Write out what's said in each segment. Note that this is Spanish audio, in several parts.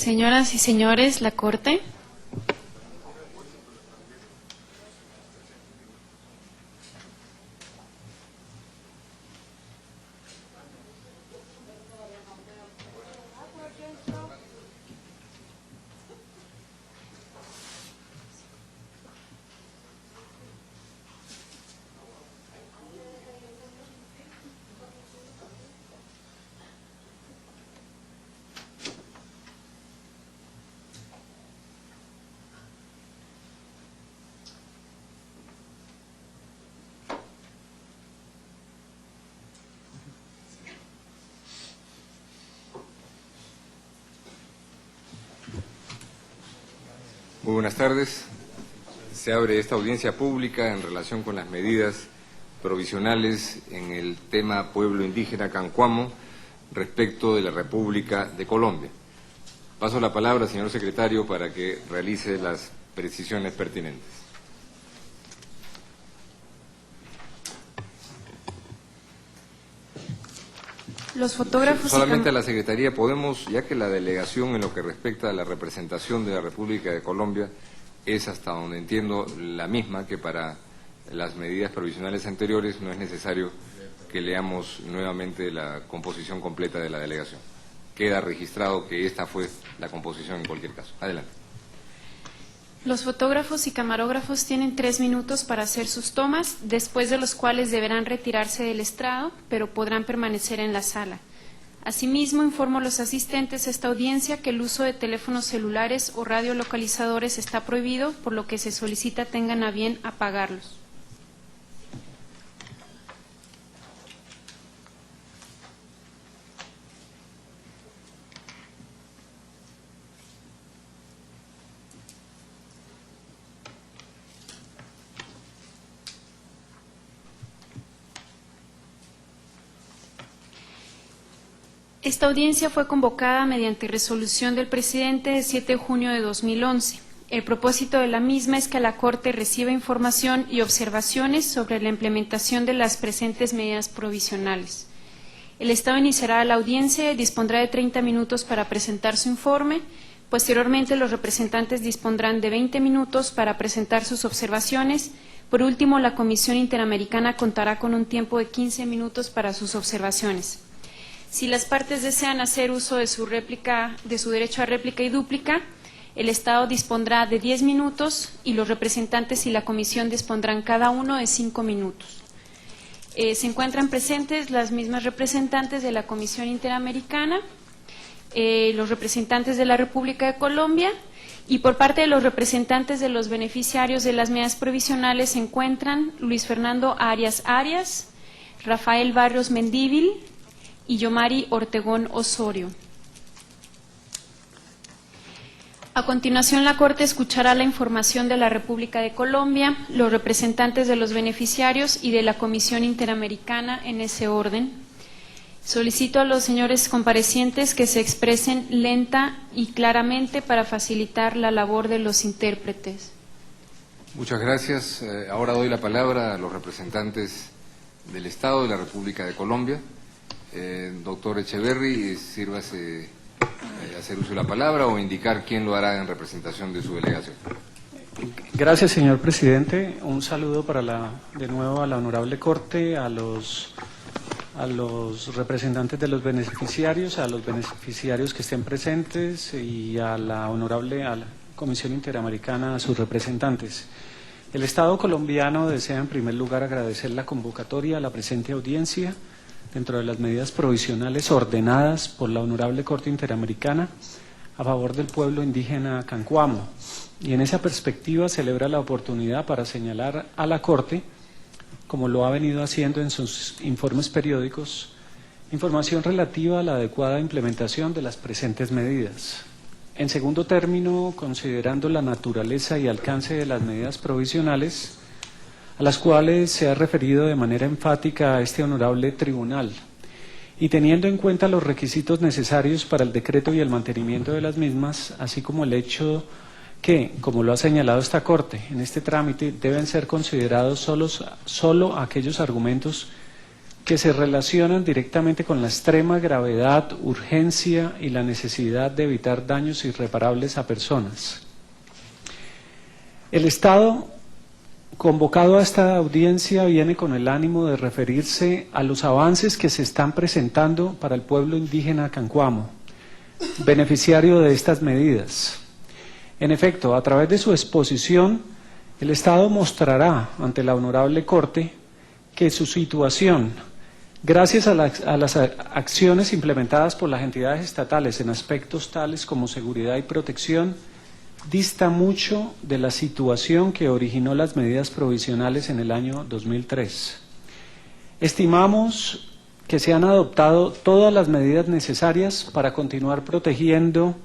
Señoras y señores, la Corte. Muy buenas tardes. Se abre esta audiencia pública en relación con las medidas provisionales en el tema pueblo indígena Cancuamo respecto de la República de Colombia. Paso la palabra, señor secretario, para que realice las precisiones pertinentes. Los fotógrafos... Solamente a la Secretaría podemos, ya que la delegación en lo que respecta a la representación de la República de Colombia es, hasta donde entiendo, la misma que para las medidas provisionales anteriores, no es necesario que leamos nuevamente la composición completa de la delegación. Queda registrado que esta fue la composición en cualquier caso. Adelante. Los fotógrafos y camarógrafos tienen 3 minutos para hacer sus tomas, después de los cuales deberán retirarse del estrado, pero podrán permanecer en la sala. Asimismo, informo a los asistentes a esta audiencia que el uso de teléfonos celulares o radiolocalizadores está prohibido, por lo que se solicita tengan a bien apagarlos. Esta audiencia fue convocada mediante resolución del presidente de 7 de junio de 2011. El propósito de la misma es que la Corte reciba información y observaciones sobre la implementación de las presentes medidas provisionales. El Estado iniciará la audiencia y dispondrá de 30 minutos para presentar su informe. Posteriormente, los representantes dispondrán de 20 minutos para presentar sus observaciones. Por último, la Comisión Interamericana contará con un tiempo de 15 minutos para sus observaciones. Si las partes desean hacer uso de su derecho a réplica y dúplica, el Estado dispondrá de 10 minutos y los representantes y la Comisión dispondrán cada uno de 5 minutos. Se encuentran presentes las mismas representantes de la Comisión Interamericana, los representantes de la República de Colombia, y por parte de los representantes de los beneficiarios de las medidas provisionales se encuentran Luis Fernando Arias Arias, Rafael Barrios Mendívil y Yomari Ortegón Osorio. A continuación, la Corte escuchará la información de la República de Colombia, los representantes de los beneficiarios y de la Comisión Interamericana en ese orden. Solicito a los señores comparecientes que se expresen lenta y claramente para facilitar la labor de los intérpretes. Muchas gracias. Ahora doy la palabra a los representantes del Estado de la República de Colombia. Doctor Echeverry, sírvase hacer uso de la palabra o indicar quién lo hará en representación de su delegación. Gracias, señor presidente. Un saludo de nuevo a la honorable Corte, a los representantes de los beneficiarios, a los beneficiarios que estén presentes y a la Comisión Interamericana, a sus representantes. El Estado colombiano desea en primer lugar agradecer la convocatoria a la presente audiencia dentro de las medidas provisionales ordenadas por la Honorable Corte Interamericana a favor del pueblo indígena Cancuamo, y en esa perspectiva celebra la oportunidad para señalar a la Corte, como lo ha venido haciendo en sus informes periódicos, información relativa a la adecuada implementación de las presentes medidas. En segundo término, considerando la naturaleza y alcance de las medidas provisionales, a las cuales se ha referido de manera enfática a este honorable tribunal, y teniendo en cuenta los requisitos necesarios para el decreto y el mantenimiento de las mismas, así como el hecho que, como lo ha señalado esta Corte, en este trámite deben ser considerados solo aquellos argumentos que se relacionan directamente con la extrema gravedad, urgencia y la necesidad de evitar daños irreparables a personas. El Estado, convocado a esta audiencia, viene con el ánimo de referirse a los avances que se están presentando para el pueblo indígena Cancuamo, beneficiario de estas medidas. En efecto, a través de su exposición, el Estado mostrará ante la Honorable Corte que su situación, gracias a las acciones implementadas por las entidades estatales en aspectos tales como seguridad y protección, dista mucho de la situación que originó las medidas provisionales en el año 2003. Estimamos que se han adoptado todas las medidas necesarias para continuar protegiendo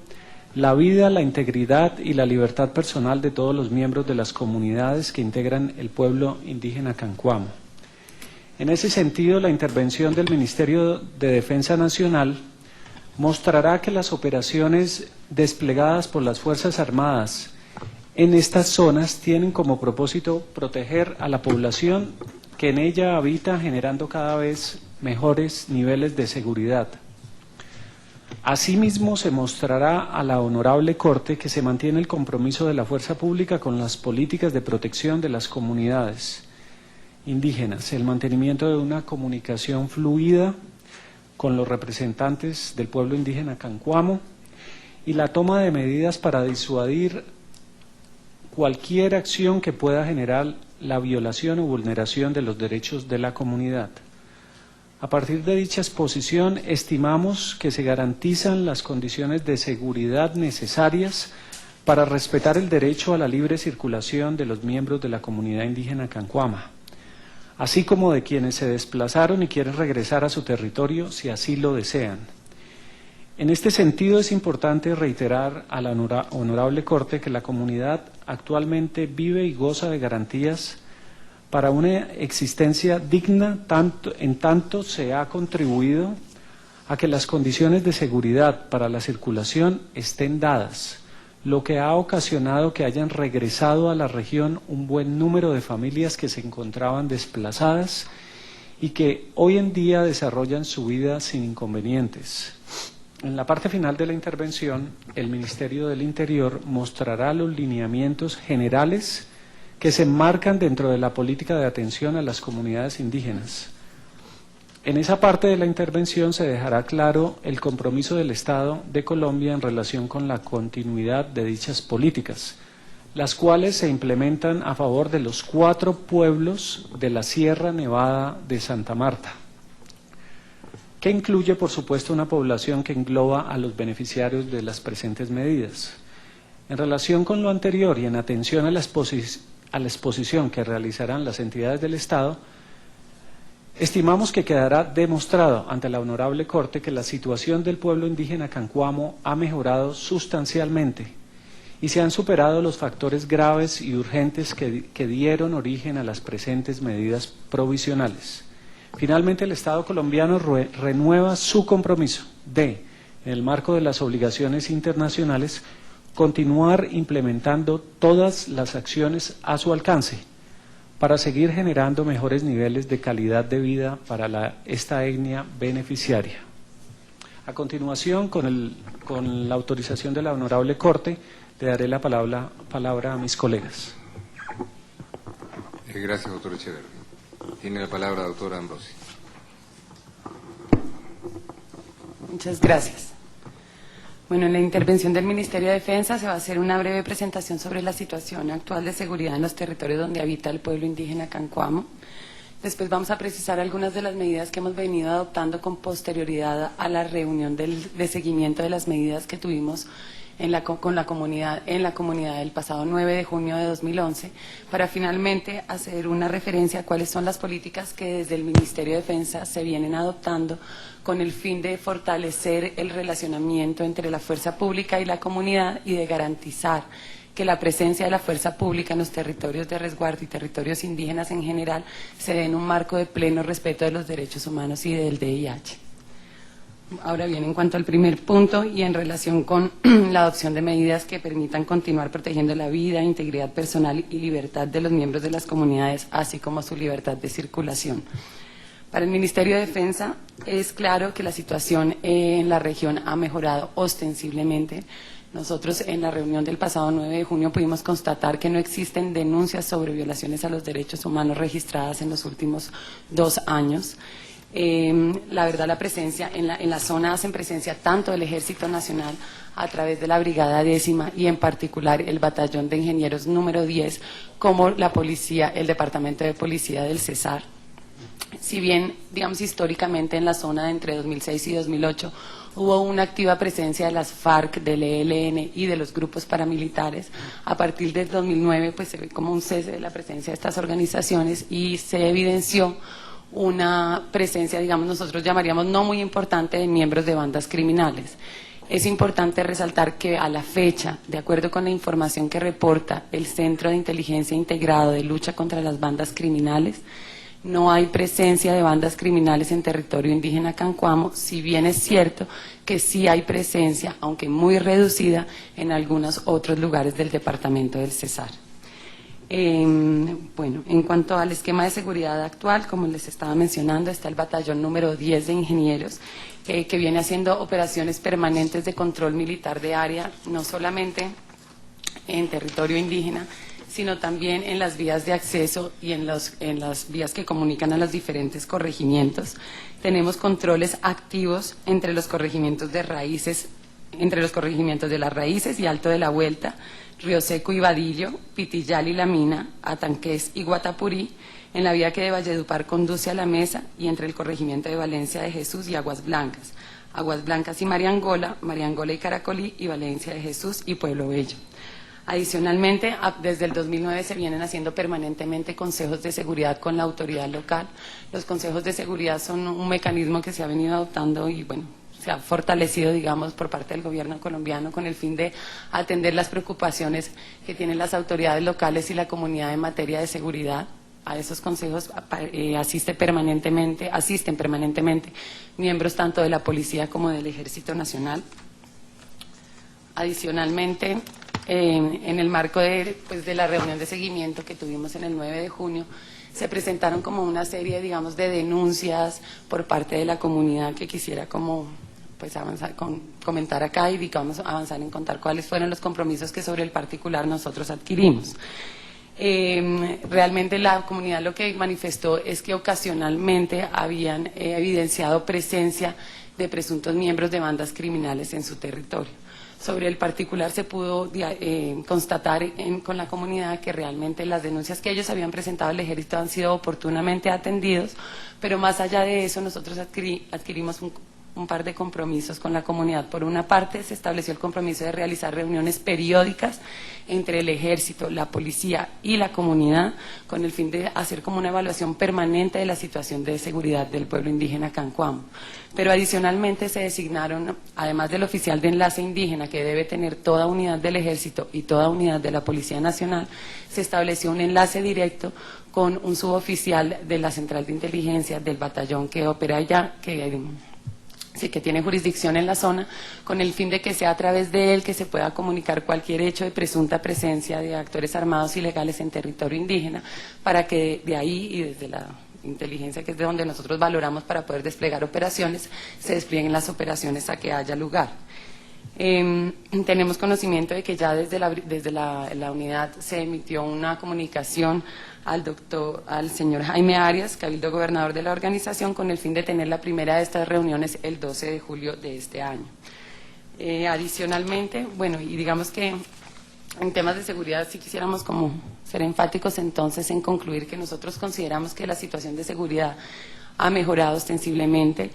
la vida, la integridad y la libertad personal de todos los miembros de las comunidades que integran el pueblo indígena Cancuamo. En ese sentido, la intervención del Ministerio de Defensa Nacional mostrará que las operaciones desplegadas por las Fuerzas Armadas en estas zonas tienen como propósito proteger a la población que en ella habita, generando cada vez mejores niveles de seguridad. Asimismo, se mostrará a la Honorable Corte que se mantiene el compromiso de la fuerza pública con las políticas de protección de las comunidades indígenas, el mantenimiento de una comunicación fluida con los representantes del pueblo indígena Cancuamo y la toma de medidas para disuadir cualquier acción que pueda generar la violación o vulneración de los derechos de la comunidad. A partir de dicha exposición, estimamos que se garantizan las condiciones de seguridad necesarias para respetar el derecho a la libre circulación de los miembros de la comunidad indígena Cancuama, así como de quienes se desplazaron y quieren regresar a su territorio si así lo desean. En este sentido, es importante reiterar a la Honorable Corte que la comunidad actualmente vive y goza de garantías para una existencia digna, en tanto se ha contribuido a que las condiciones de seguridad para la circulación estén dadas, lo que ha ocasionado que hayan regresado a la región un buen número de familias que se encontraban desplazadas y que hoy en día desarrollan su vida sin inconvenientes. En la parte final de la intervención, el Ministerio del Interior mostrará los lineamientos generales que se enmarcan dentro de la política de atención a las comunidades indígenas. En esa parte de la intervención se dejará claro el compromiso del Estado de Colombia en relación con la continuidad de dichas políticas, las cuales se implementan a favor de los 4 pueblos de la Sierra Nevada de Santa Marta, que incluye, por supuesto, una población que engloba a los beneficiarios de las presentes medidas. En relación con lo anterior y en atención a la exposición que realizarán las entidades del Estado, estimamos que quedará demostrado ante la Honorable Corte que la situación del pueblo indígena Cancuamo ha mejorado sustancialmente y se han superado los factores graves y urgentes que dieron origen a las presentes medidas provisionales. Finalmente, el Estado colombiano renueva su compromiso de, en el marco de las obligaciones internacionales, continuar implementando todas las acciones a su alcance para seguir generando mejores niveles de calidad de vida para esta etnia beneficiaria. A continuación, con la autorización de la Honorable Corte, le daré la palabra a mis colegas. Gracias, doctor Echeverri. Tiene la palabra la doctora Ambrosi. Muchas gracias. Bueno, en la intervención del Ministerio de Defensa se va a hacer una breve presentación sobre la situación actual de seguridad en los territorios donde habita el pueblo indígena Cancuamo. Después vamos a precisar algunas de las medidas que hemos venido adoptando con posterioridad a la reunión de seguimiento de las medidas que tuvimos en la comunidad del pasado 9 de junio de 2011, para finalmente hacer una referencia a cuáles son las políticas que desde el Ministerio de Defensa se vienen adoptando con el fin de fortalecer el relacionamiento entre la fuerza pública y la comunidad y de garantizar que la presencia de la fuerza pública en los territorios de resguardo y territorios indígenas en general se dé en un marco de pleno respeto de los derechos humanos y del DIH. Ahora bien, en cuanto al primer punto y en relación con la adopción de medidas que permitan continuar protegiendo la vida, integridad personal y libertad de los miembros de las comunidades, así como su libertad de circulación. Para el Ministerio de Defensa es claro que la situación en la región ha mejorado ostensiblemente. Nosotros en la reunión del pasado 9 de junio pudimos constatar que no existen denuncias sobre violaciones a los derechos humanos registradas en los últimos 2 años. La verdad, la presencia en la zona hacen presencia tanto del Ejército Nacional a través de la Brigada 10ª y en particular el Batallón de Ingenieros número 10, como la policía, el Departamento de Policía del Cesar. Si bien, digamos, históricamente en la zona de entre 2006 y 2008 hubo una activa presencia de las FARC, del ELN y de los grupos paramilitares, a partir del 2009 pues se ve como un cese de la presencia de estas organizaciones y se evidenció una presencia, digamos, nosotros llamaríamos no muy importante, de miembros de bandas criminales. Es importante resaltar que a la fecha, de acuerdo con la información que reporta el Centro de Inteligencia Integrado de Lucha contra las Bandas Criminales, no hay presencia de bandas criminales en territorio indígena cancuamo, si bien es cierto que sí hay presencia, aunque muy reducida, en algunos otros lugares del departamento del Cesar. Bueno, en cuanto al esquema de seguridad actual, como les estaba mencionando, está el batallón número 10 de ingenieros, que viene haciendo operaciones permanentes de control militar de área, no solamente en territorio indígena, sino también en las vías de acceso y en las vías que comunican a los diferentes corregimientos. Tenemos controles activos entre los corregimientos de Raíces, entre los corregimientos de Las Raíces y Alto de la Vuelta, Río Seco y Vadillo, Pitillal y La Mina, Atanqués y Guatapurí, en la vía que de Valledupar conduce a La Mesa y entre el corregimiento de Valencia de Jesús y Aguas Blancas y Mariangola, Mariangola y Caracolí y Valencia de Jesús y Pueblo Bello. Adicionalmente, desde el 2009 se vienen haciendo permanentemente consejos de seguridad con la autoridad local. Los consejos de seguridad son un mecanismo que se ha venido adoptando y, bueno, se ha fortalecido, digamos, por parte del gobierno colombiano con el fin de atender las preocupaciones que tienen las autoridades locales y la comunidad en materia de seguridad. A esos consejos asisten permanentemente miembros tanto de la Policía como del Ejército Nacional. Adicionalmente, en el marco de la reunión de seguimiento que tuvimos en el 9 de junio, se presentaron como una serie, digamos, de denuncias por parte de la comunidad que quisiera como pues comentar acá y digamos avanzar en contar cuáles fueron los compromisos que sobre el particular nosotros adquirimos. Realmente la comunidad lo que manifestó es que ocasionalmente habían evidenciado presencia de presuntos miembros de bandas criminales en su territorio. Sobre el particular se pudo constatar con la comunidad que realmente las denuncias que ellos habían presentado al ejército han sido oportunamente atendidos, pero más allá de eso nosotros adquirimos un par de compromisos con la comunidad. Por una parte, se estableció el compromiso de realizar reuniones periódicas entre el ejército, la policía y la comunidad, con el fin de hacer como una evaluación permanente de la situación de seguridad del pueblo indígena cancuamo. Pero adicionalmente se designaron, además del oficial de enlace indígena, que debe tener toda unidad del ejército y toda unidad de la Policía Nacional, se estableció un enlace directo con un suboficial de la Central de Inteligencia del batallón que opera allá, que tiene jurisdicción en la zona, con el fin de que sea a través de él que se pueda comunicar cualquier hecho de presunta presencia de actores armados ilegales en territorio indígena, para que de ahí y desde la inteligencia, que es de donde nosotros valoramos para poder desplegar operaciones, se desplieguen las operaciones a que haya lugar. Tenemos conocimiento de que ya desde la unidad se emitió una comunicación al señor Jaime Arias, cabildo gobernador de la organización, con el fin de tener la primera de estas reuniones el 12 de julio de este año. Adicionalmente, bueno, y digamos que en temas de seguridad sí quisiéramos como ser enfáticos entonces en concluir que nosotros consideramos que la situación de seguridad ha mejorado ostensiblemente,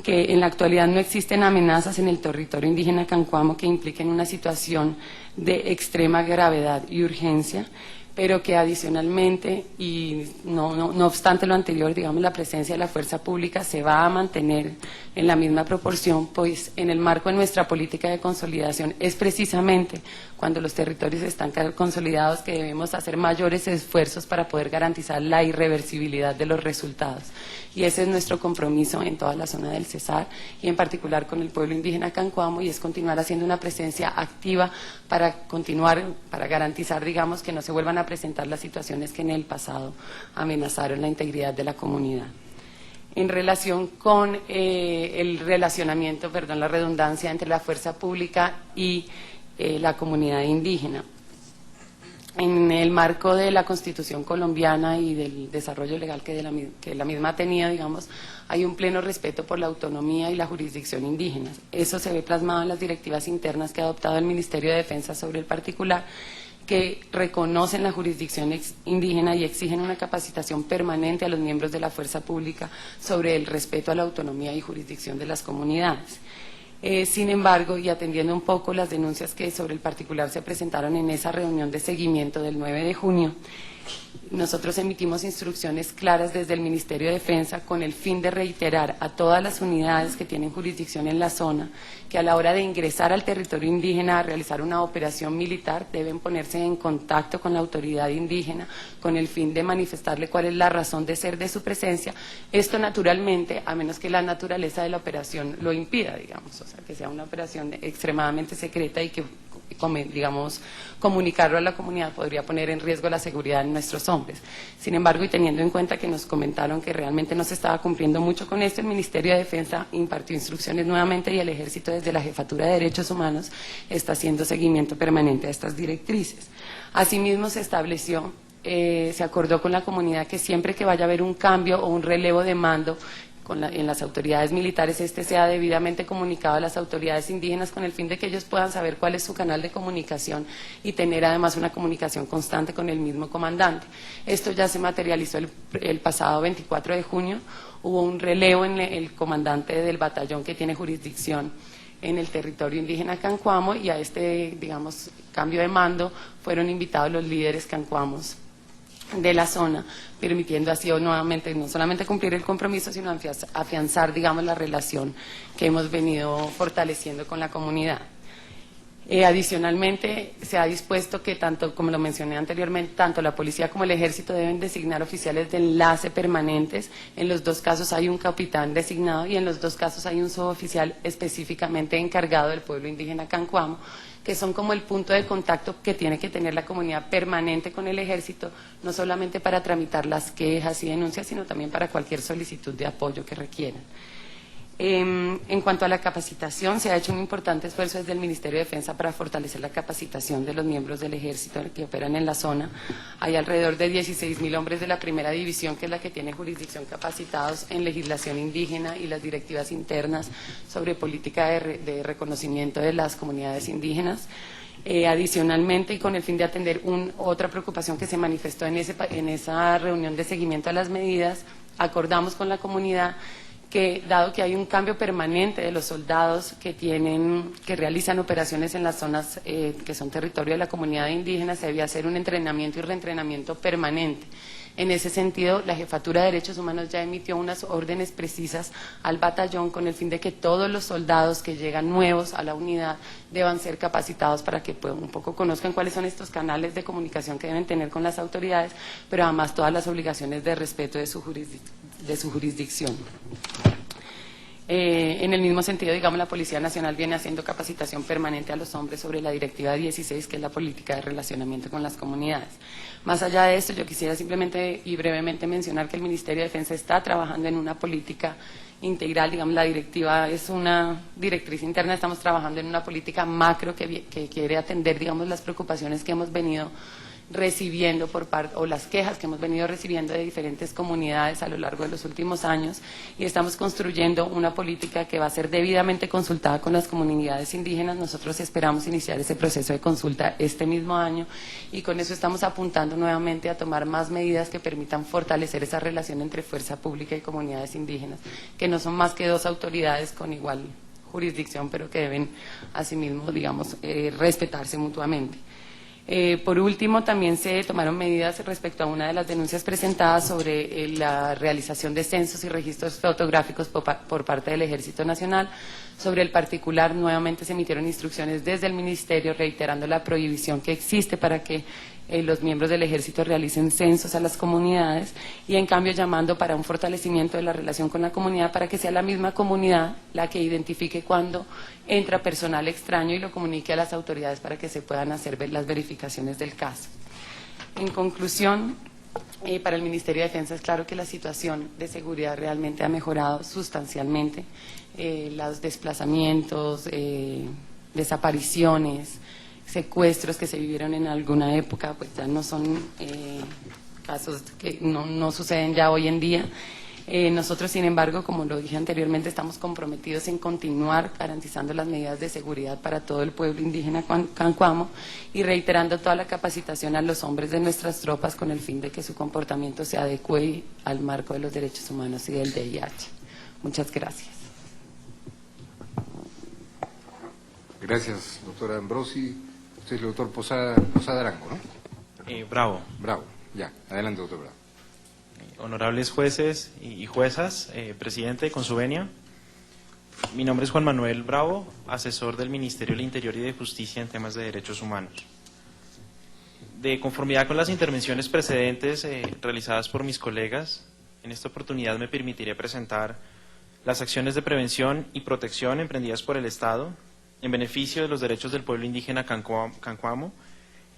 que en la actualidad no existen amenazas en el territorio indígena cancuamo que impliquen una situación de extrema gravedad y urgencia, pero que adicionalmente, y no obstante lo anterior, digamos, la presencia de la fuerza pública se va a mantener en la misma proporción, pues en el marco de nuestra política de consolidación es precisamente cuando los territorios están consolidados que debemos hacer mayores esfuerzos para poder garantizar la irreversibilidad de los resultados. Y ese es nuestro compromiso en toda la zona del Cesar y en particular con el pueblo indígena cancuamo, y es continuar haciendo una presencia activa para garantizar, digamos, que no se vuelvan a presentar las situaciones que en el pasado amenazaron la integridad de la comunidad. en relación con el relacionamiento, perdón la redundancia, entre la fuerza pública y la comunidad indígena. En el marco de la Constitución colombiana y del desarrollo legal que la misma ha tenido, digamos, hay un pleno respeto por la autonomía y la jurisdicción indígenas. Eso se ve plasmado en las directivas internas que ha adoptado el Ministerio de Defensa sobre el particular, que reconocen la jurisdicción indígena y exigen una capacitación permanente a los miembros de la fuerza pública sobre el respeto a la autonomía y jurisdicción de las comunidades. Sin embargo, y atendiendo un poco las denuncias que sobre el particular se presentaron en esa reunión de seguimiento del 9 de junio, nosotros emitimos instrucciones claras desde el Ministerio de Defensa con el fin de reiterar a todas las unidades que tienen jurisdicción en la zona que a la hora de ingresar al territorio indígena a realizar una operación militar deben ponerse en contacto con la autoridad indígena con el fin de manifestarle cuál es la razón de ser de su presencia. Esto naturalmente, a menos que la naturaleza de la operación lo impida, digamos, o sea, que sea una operación extremadamente secreta y que, digamos, comunicarlo a la comunidad podría poner en riesgo la seguridad de nuestros hombres. Sin embargo, y teniendo en cuenta que nos comentaron que realmente no se estaba cumpliendo mucho con esto, el Ministerio de Defensa impartió instrucciones nuevamente y el Ejército desde la Jefatura de Derechos Humanos está haciendo seguimiento permanente a estas directrices. Asimismo, se estableció, se acordó con la comunidad que siempre que vaya a haber un cambio o un relevo de mando en las autoridades militares, este sea debidamente comunicado a las autoridades indígenas con el fin de que ellos puedan saber cuál es su canal de comunicación y tener además una comunicación constante con el mismo comandante. Esto ya se materializó el pasado 24 de junio, hubo un relevo en el comandante del batallón que tiene jurisdicción en el territorio indígena Cancuamo y a este, digamos, cambio de mando fueron invitados los líderes cancuamos de la zona, permitiendo así nuevamente no solamente cumplir el compromiso, sino afianzar, digamos, la relación que hemos venido fortaleciendo con la comunidad. Adicionalmente, se ha dispuesto que tanto, como lo mencioné anteriormente, tanto la policía como el ejército deben designar oficiales de enlace permanentes. En los dos casos hay un capitán designado y en los dos casos hay un suboficial específicamente encargado del pueblo indígena Cancuamo, que son como el punto de contacto que tiene que tener la comunidad permanente con el ejército, no solamente para tramitar las quejas y denuncias, sino también para cualquier solicitud de apoyo que requieran. En cuanto a la capacitación, se ha hecho un importante esfuerzo desde el Ministerio de Defensa para fortalecer la capacitación de los miembros del ejército que operan en la zona. Hay alrededor de 16.000 hombres de la primera división, que es la que tiene jurisdicción, capacitados en legislación indígena y las directivas internas sobre política de reconocimiento de las comunidades indígenas. Adicionalmente, y con el fin de atender otra preocupación que se manifestó en esa reunión de seguimiento a las medidas, acordamos con la comunidad que, dado que hay un cambio permanente de los soldados que realizan operaciones en las zonas que son territorio de la comunidad indígena, se debía hacer un entrenamiento y reentrenamiento permanente. En ese sentido, la Jefatura de Derechos Humanos ya emitió unas órdenes precisas al batallón con el fin de que todos los soldados que llegan nuevos a la unidad deban ser capacitados para que un poco conozcan cuáles son estos canales de comunicación que deben tener con las autoridades, pero además todas las obligaciones de respeto de su jurisdicción. En el mismo sentido, digamos, la Policía Nacional viene haciendo capacitación permanente a los hombres sobre la Directiva 16, que es la política de relacionamiento con las comunidades. Más allá de esto, yo quisiera simplemente y brevemente mencionar que el Ministerio de Defensa está trabajando en una política integral. Digamos, la directiva es una directriz interna, estamos trabajando en una política macro que quiere atender, digamos, las preocupaciones que hemos venido recibiendo o las quejas que hemos venido recibiendo de diferentes comunidades a lo largo de los últimos años, y estamos construyendo una política que va a ser debidamente consultada con las comunidades indígenas. Nosotros esperamos iniciar ese proceso de consulta este mismo año y con eso estamos apuntando nuevamente a tomar más medidas que permitan fortalecer esa relación entre fuerza pública y comunidades indígenas, que no son más que dos autoridades con igual jurisdicción, pero que deben asimismo, digamos, respetarse mutuamente. Por último, también se tomaron medidas respecto a una de las denuncias presentadas sobre la realización de censos y registros fotográficos por parte del Ejército Nacional. Sobre el particular, nuevamente se emitieron instrucciones desde el Ministerio reiterando la prohibición que existe para que los miembros del Ejército realicen censos a las comunidades y, en cambio, llamando para un fortalecimiento de la relación con la comunidad para que sea la misma comunidad la que identifique cuando entra personal extraño y lo comunique a las autoridades para que se puedan hacer las verificaciones del caso. En conclusión, Para el Ministerio de Defensa es claro que la situación de seguridad realmente ha mejorado sustancialmente. Los desplazamientos, desapariciones, secuestros que se vivieron en alguna época, pues ya no son casos que no suceden ya hoy en día. Nosotros, sin embargo, como lo dije anteriormente, estamos comprometidos en continuar garantizando las medidas de seguridad para todo el pueblo indígena cancuamo y reiterando toda la capacitación a los hombres de nuestras tropas con el fin de que su comportamiento se adecue al marco de los derechos humanos y del DIH. Muchas gracias. Gracias, doctora Ambrosi. Usted es el doctor Posada Arango, ¿no? Bravo. Bravo. Ya, adelante, doctor Bravo. Honorables jueces y juezas, presidente, con su venia. Mi nombre es Juan Manuel Bravo, asesor del Ministerio del Interior y de Justicia en temas de derechos humanos. De conformidad con las intervenciones precedentes realizadas por mis colegas, en esta oportunidad me permitiré presentar las acciones de prevención y protección emprendidas por el Estado en beneficio de los derechos del pueblo indígena cancuamo,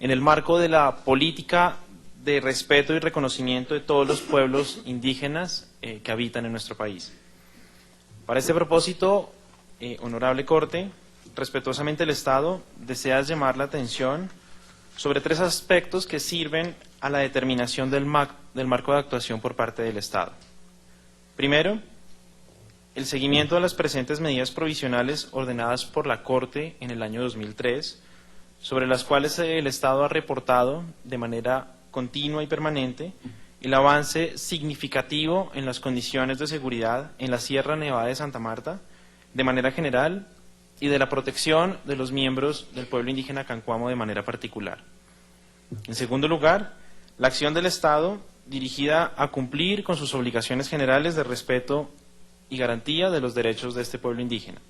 en el marco de la política de respeto y reconocimiento de todos los pueblos indígenas que habitan en nuestro país. Para este propósito, honorable Corte, respetuosamente el Estado desea llamar la atención sobre 3 aspectos que sirven a la determinación del marco de actuación por parte del Estado. Primero, el seguimiento de las presentes medidas provisionales ordenadas por la Corte en el año 2003, sobre las cuales el Estado ha reportado de manera continua y permanente el avance significativo en las condiciones de seguridad en la Sierra Nevada de Santa Marta, de manera general, y de la protección de los miembros del pueblo indígena cancuamo de manera particular. En segundo lugar, la acción del Estado dirigida a cumplir con sus obligaciones generales de respeto y garantía de los derechos de este pueblo indígena.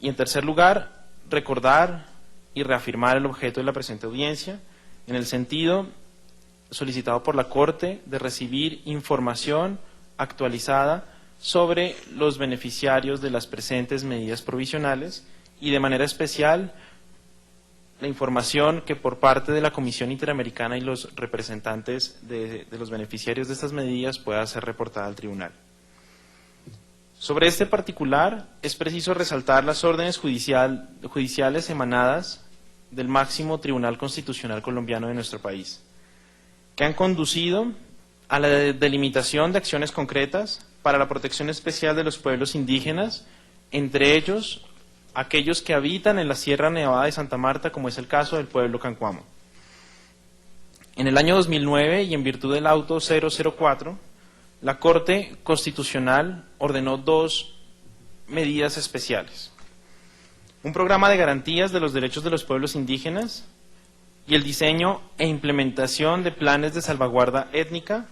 Y en tercer lugar, recordar y reafirmar el objeto de la presente audiencia, en el sentido solicitado por la Corte de recibir información actualizada sobre los beneficiarios de las presentes medidas provisionales y de manera especial la información que por parte de la Comisión Interamericana y los representantes de los beneficiarios de estas medidas pueda ser reportada al Tribunal. Sobre este particular es preciso resaltar las órdenes judiciales emanadas del máximo Tribunal Constitucional colombiano de nuestro país, que han conducido a la delimitación de acciones concretas para la protección especial de los pueblos indígenas, entre ellos aquellos que habitan en la Sierra Nevada de Santa Marta, como es el caso del pueblo cancuamo. En el año 2009, y en virtud del auto 004, la Corte Constitucional ordenó 2 medidas especiales: un programa de garantías de los derechos de los pueblos indígenas y el diseño e implementación de planes de salvaguarda étnica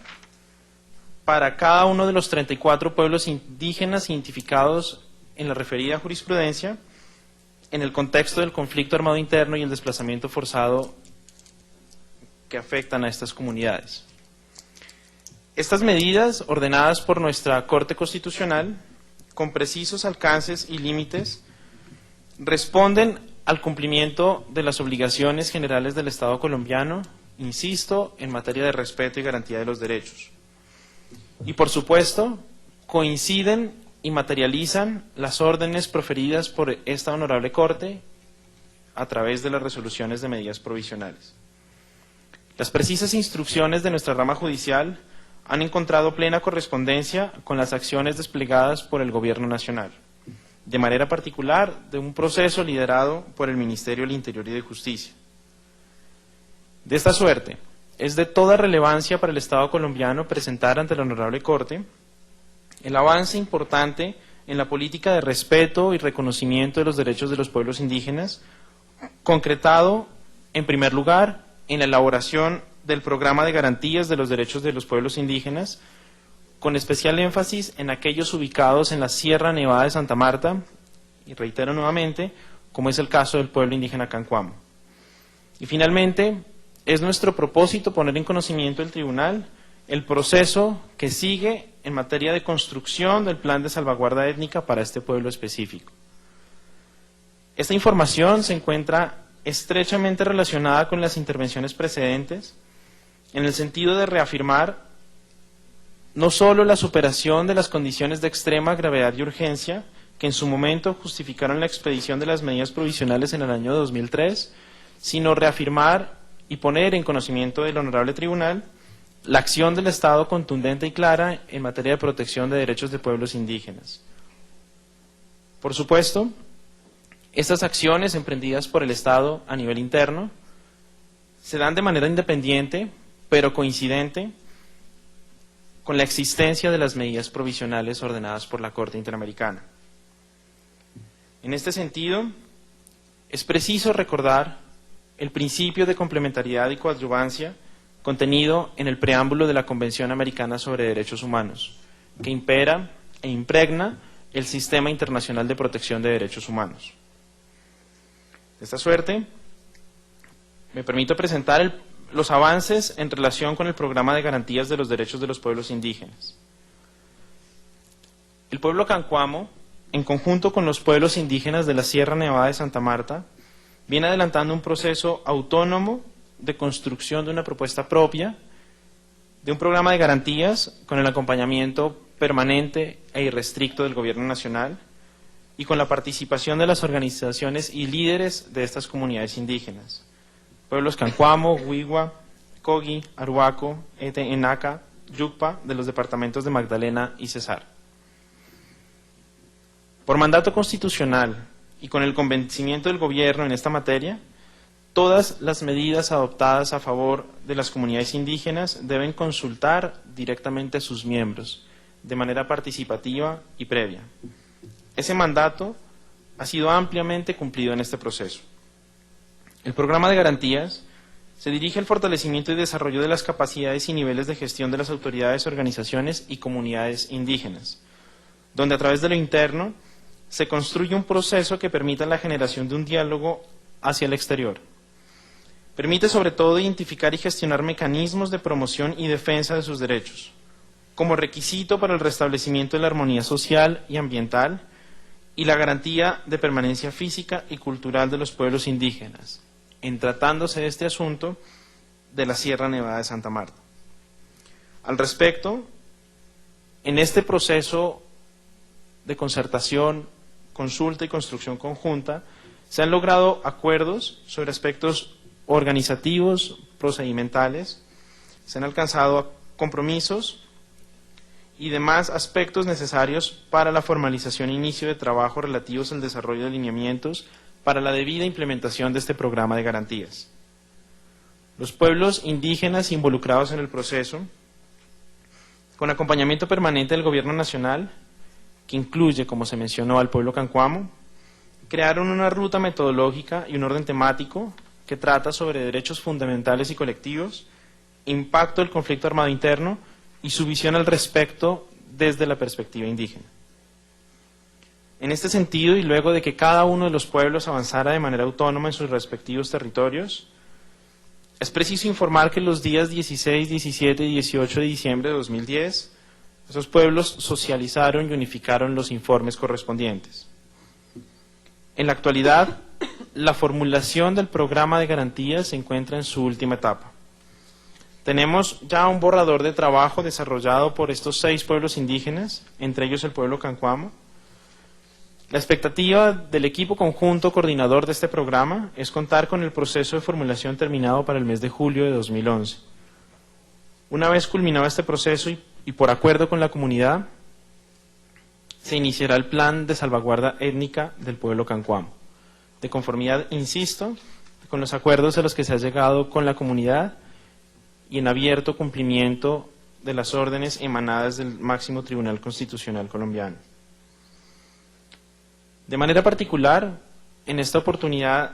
para cada uno de los 34 pueblos indígenas identificados en la referida jurisprudencia en el contexto del conflicto armado interno y el desplazamiento forzado que afectan a estas comunidades. Estas medidas, ordenadas por nuestra Corte Constitucional, con precisos alcances y límites, responden al cumplimiento de las obligaciones generales del Estado colombiano, insisto, en materia de respeto y garantía de los derechos. Y por supuesto, coinciden y materializan las órdenes proferidas por esta honorable Corte a través de las resoluciones de medidas provisionales. Las precisas instrucciones de nuestra rama judicial han encontrado plena correspondencia con las acciones desplegadas por el Gobierno Nacional, de manera particular de un proceso liderado por el Ministerio del Interior y de Justicia. De esta suerte, es de toda relevancia para el Estado colombiano presentar ante la honorable Corte el avance importante en la política de respeto y reconocimiento de los derechos de los pueblos indígenas, concretado, en primer lugar, en la elaboración del programa de garantías de los derechos de los pueblos indígenas, con especial énfasis en aquellos ubicados en la Sierra Nevada de Santa Marta, y reitero nuevamente, como es el caso del pueblo indígena cancuamo. Y finalmente, es nuestro propósito poner en conocimiento del Tribunal el proceso que sigue en materia de construcción del plan de salvaguarda étnica para este pueblo específico. Esta información se encuentra estrechamente relacionada con las intervenciones precedentes en el sentido de reafirmar no solo la superación de las condiciones de extrema gravedad y urgencia que en su momento justificaron la expedición de las medidas provisionales en el año 2003, sino reafirmar y poner en conocimiento del Honorable Tribunal la acción del Estado contundente y clara en materia de protección de derechos de pueblos indígenas. Por supuesto, estas acciones emprendidas por el Estado a nivel interno se dan de manera independiente, pero coincidente con la existencia de las medidas provisionales ordenadas por la Corte Interamericana. En este sentido, es preciso recordar el principio de complementariedad y coadyuvancia contenido en el preámbulo de la Convención Americana sobre Derechos Humanos, que impera e impregna el sistema internacional de protección de derechos humanos. De esta suerte, me permito presentar los avances en relación con el Programa de Garantías de los Derechos de los Pueblos Indígenas. El pueblo cancuamo, en conjunto con los pueblos indígenas de la Sierra Nevada de Santa Marta, viene adelantando un proceso autónomo de construcción de una propuesta propia, de un programa de garantías con el acompañamiento permanente e irrestricto del Gobierno Nacional y con la participación de las organizaciones y líderes de estas comunidades indígenas. Pueblos cancuamo, Huigua, Cogi, Arhuaco, Ete, Enaca, Yucpa, de los departamentos de Magdalena y Cesar. Por mandato constitucional y con el convencimiento del Gobierno en esta materia, todas las medidas adoptadas a favor de las comunidades indígenas deben consultar directamente a sus miembros, de manera participativa y previa. Ese mandato ha sido ampliamente cumplido en este proceso. El programa de garantías se dirige al fortalecimiento y desarrollo de las capacidades y niveles de gestión de las autoridades, organizaciones y comunidades indígenas, donde a través de lo interno se construye un proceso que permita la generación de un diálogo hacia el exterior. Permite sobre todo identificar y gestionar mecanismos de promoción y defensa de sus derechos, como requisito para el restablecimiento de la armonía social y ambiental y la garantía de permanencia física y cultural de los pueblos indígenas, en tratándose de este asunto de la Sierra Nevada de Santa Marta. Al respecto, en este proceso de concertación, consulta y construcción conjunta, se han logrado acuerdos sobre aspectos organizativos, procedimentales, se han alcanzado compromisos y demás aspectos necesarios para la formalización e inicio de trabajo relativos al desarrollo de lineamientos para la debida implementación de este programa de garantías. Los pueblos indígenas involucrados en el proceso, con acompañamiento permanente del Gobierno Nacional, que incluye, como se mencionó, al pueblo cancuamo, crearon una ruta metodológica y un orden temático que trata sobre derechos fundamentales y colectivos, impacto del conflicto armado interno y su visión al respecto desde la perspectiva indígena. En este sentido, y luego de que cada uno de los pueblos avanzara de manera autónoma en sus respectivos territorios, es preciso informar que los días 16, 17 y 18 de diciembre de 2010, esos pueblos socializaron y unificaron los informes correspondientes. En la actualidad, la formulación del programa de garantías se encuentra en su última etapa. Tenemos ya un borrador de trabajo desarrollado por estos 6 pueblos indígenas, entre ellos el pueblo cancuamo. La expectativa del equipo conjunto coordinador de este programa es contar con el proceso de formulación terminado para el mes de julio de 2011. Una vez culminado este proceso y por acuerdo con la comunidad, se iniciará el plan de salvaguarda étnica del pueblo cancuamo, de conformidad, insisto, con los acuerdos a los que se ha llegado con la comunidad y en abierto cumplimiento de las órdenes emanadas del máximo Tribunal Constitucional colombiano. De manera particular, en esta oportunidad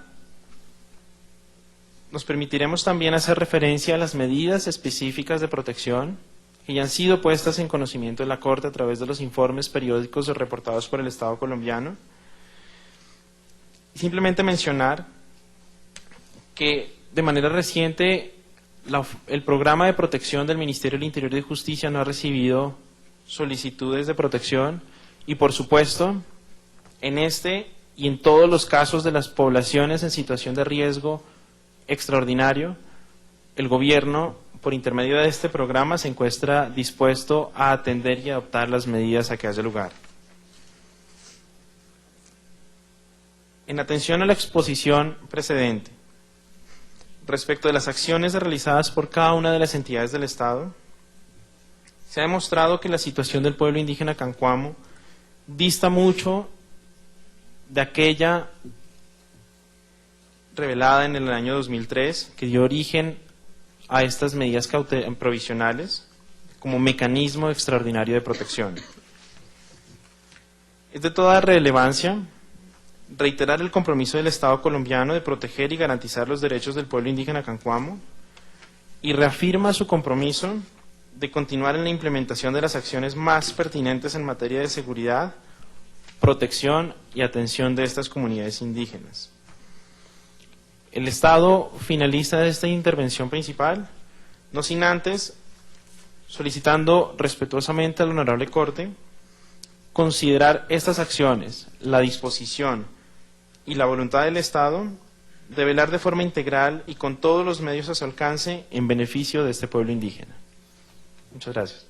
nos permitiremos también hacer referencia a las medidas específicas de protección que ya han sido puestas en conocimiento de la Corte a través de los informes periódicos reportados por el Estado colombiano. Simplemente mencionar que de manera reciente el programa de protección del Ministerio del Interior y de Justicia no ha recibido solicitudes de protección y, por supuesto, en este y en todos los casos de las poblaciones en situación de riesgo extraordinario, el Gobierno por intermedio de este programa, se encuentra dispuesto a atender y adoptar las medidas a que haya lugar. En atención a la exposición precedente, respecto de las acciones realizadas por cada una de las entidades del Estado, se ha demostrado que la situación del pueblo indígena Cancuamo dista mucho de aquella revelada en el año 2003, que dio origen a estas medidas provisionales como mecanismo extraordinario de protección. Es de toda relevancia reiterar el compromiso del Estado colombiano de proteger y garantizar los derechos del pueblo indígena Cancuamo y reafirma su compromiso de continuar en la implementación de las acciones más pertinentes en materia de seguridad, protección y atención de estas comunidades indígenas. El Estado finaliza esta intervención principal, no sin antes solicitando respetuosamente al Honorable Corte considerar estas acciones, la disposición y la voluntad del Estado de velar de forma integral y con todos los medios a su alcance en beneficio de este pueblo indígena. Muchas gracias.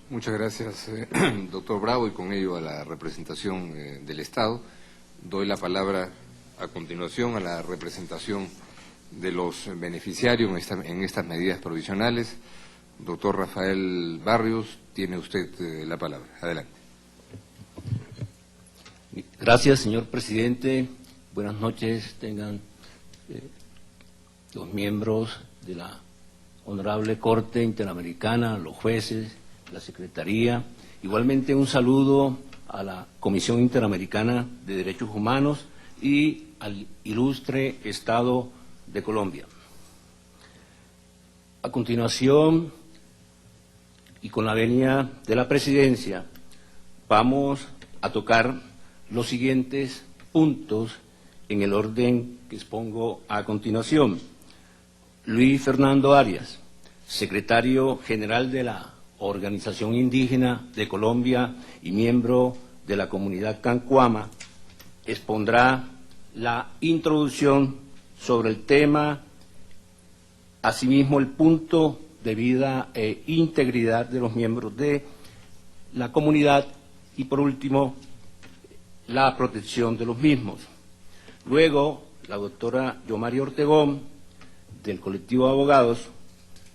Muchas gracias, doctor Bravo, y con ello a la representación del Estado. Doy la palabra a continuación a la representación de los beneficiarios en estas medidas provisionales. Doctor Rafael Barrios, tiene usted la palabra. Adelante. Gracias, señor presidente. Buenas noches tengan los miembros de la Honorable Corte Interamericana, los jueces, la Secretaría. Igualmente un saludo a la Comisión Interamericana de Derechos Humanos y al ilustre Estado de Colombia. A continuación, y con la venia de la Presidencia, vamos a tocar los siguientes puntos en el orden que expongo a continuación. Luis Fernando Arias, secretario general de la Organización Indígena de Colombia y miembro de la comunidad Cancuama, expondrá la introducción sobre el tema, asimismo el punto de vida e integridad de los miembros de la comunidad y, por último, la protección de los mismos. Luego, la doctora Yomari Ortegón, del colectivo de abogados,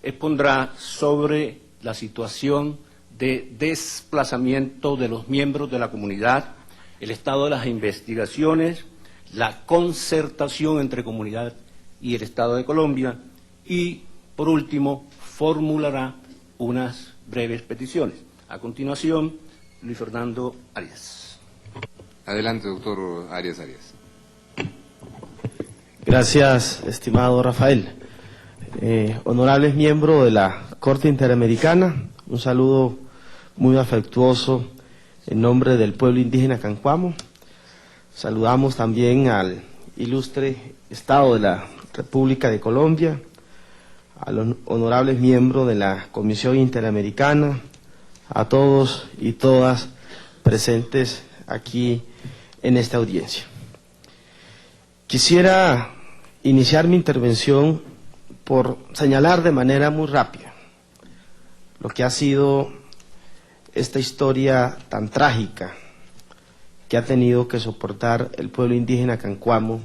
expondrá sobre la situación de desplazamiento de los miembros de la comunidad, el estado de las investigaciones, la concertación entre comunidad y el Estado de Colombia y, por último, formulará unas breves peticiones. A continuación, Luis Fernando Arias. Adelante, doctor Arias. Gracias, estimado Rafael. Honorables miembros de la Corte Interamericana, un saludo muy afectuoso en nombre del pueblo indígena Cancuamo. Saludamos también al ilustre Estado de la República de Colombia, a los honorables miembros de la Comisión Interamericana, a todos y todas presentes aquí en esta audiencia. Quisiera iniciar mi intervención por señalar de manera muy rápida lo que ha sido esta historia tan trágica que ha tenido que soportar el pueblo indígena Cancuamo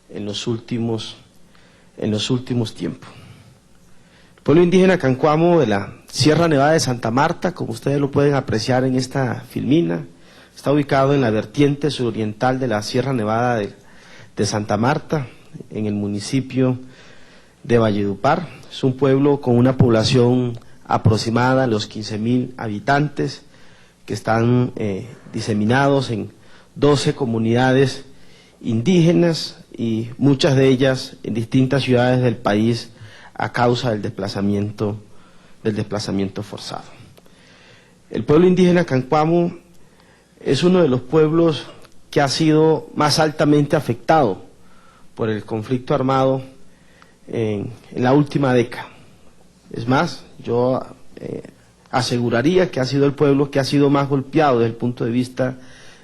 en los últimos tiempos. El pueblo indígena Cancuamo de la Sierra Nevada de Santa Marta, como ustedes lo pueden apreciar en esta filmina, está ubicado en la vertiente suroriental de la Sierra Nevada de Santa Marta, en el municipio de Valledupar. Es un pueblo con una población aproximada a los 15.000 habitantes que están diseminados en 12 comunidades indígenas y muchas de ellas en distintas ciudades del país a causa del desplazamiento forzado. El pueblo indígena Cancuamo es uno de los pueblos que ha sido más altamente afectado por el conflicto armado en la última década. Es más, yo aseguraría que ha sido el pueblo que ha sido más golpeado desde el punto de vista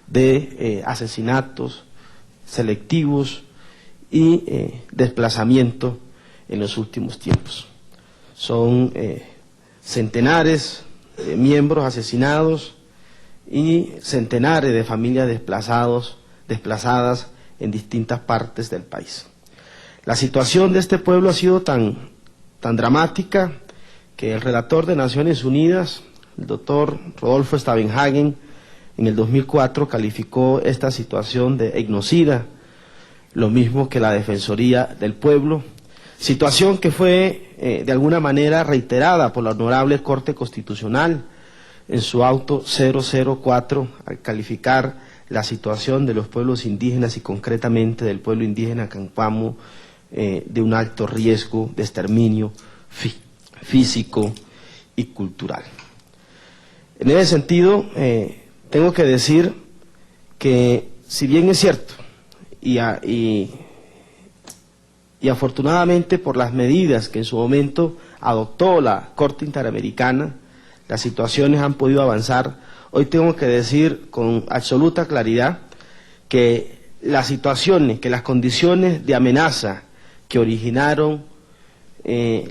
de asesinatos selectivos y desplazamiento en los últimos tiempos. Son centenares de miembros asesinados y centenares de familias desplazadas en distintas partes del país. La situación de este pueblo ha sido tan dramática que el relator de Naciones Unidas, el doctor Rodolfo Stavenhagen, en el 2004 calificó esta situación de etnocida, lo mismo que la Defensoría del Pueblo, situación que fue de alguna manera reiterada por la Honorable Corte Constitucional en su auto 004 al calificar la situación de los pueblos indígenas y concretamente del pueblo indígena Cancuamo de un alto riesgo de exterminio físico y cultural. En ese sentido, tengo que decir que si bien es cierto y afortunadamente por las medidas que en su momento adoptó la Corte Interamericana, las situaciones han podido avanzar. Hoy tengo que decir con absoluta claridad que las situaciones, que las condiciones de amenaza que originaron, que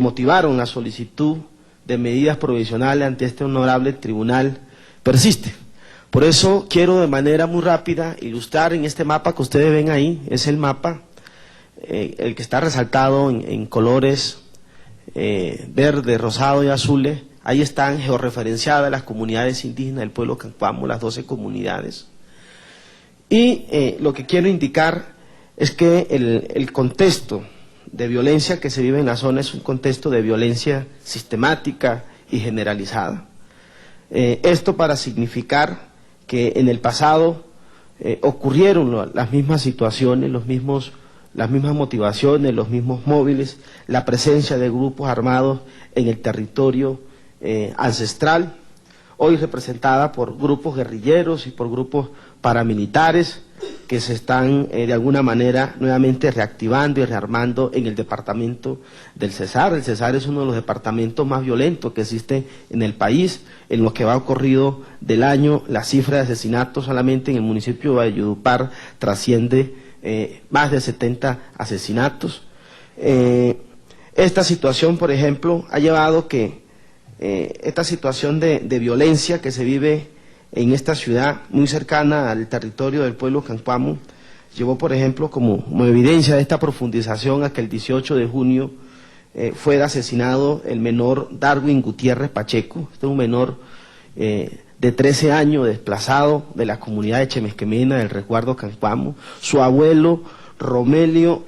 motivaron la solicitud de medidas provisionales ante este honorable tribunal persisten. Por eso quiero de manera muy rápida ilustrar en este mapa que ustedes ven ahí, es el mapa, el que está resaltado en colores verde, rosado y azules. Ahí están georreferenciadas las comunidades indígenas del pueblo Cancuamo, las 12 comunidades. Y lo que quiero indicar es que el contexto de violencia que se vive en la zona es un contexto de violencia sistemática y generalizada. Esto para significar que en el pasado ocurrieron las mismas situaciones, las mismas motivaciones, los mismos móviles, la presencia de grupos armados en el territorio ancestral, hoy representada por grupos guerrilleros y por grupos paramilitares que se están de alguna manera nuevamente reactivando y rearmando en el departamento del Cesar. El Cesar es uno de los departamentos más violentos que existe en el país. En lo que va ocurrido del año, la cifra de asesinatos solamente en el municipio de Valledupar trasciende más de 70 asesinatos. Esta situación, por ejemplo, ha llevado que esta situación de violencia que se vive en esta ciudad muy cercana al territorio del pueblo Cancuamo, llevó, por ejemplo, como evidencia de esta profundización a que el 18 de junio fuera asesinado el menor Darwin Gutiérrez Pacheco. Este es un menor de 13 años desplazado de la comunidad de Chemesquemena del resguardo Cancuamo. Su abuelo, Romelio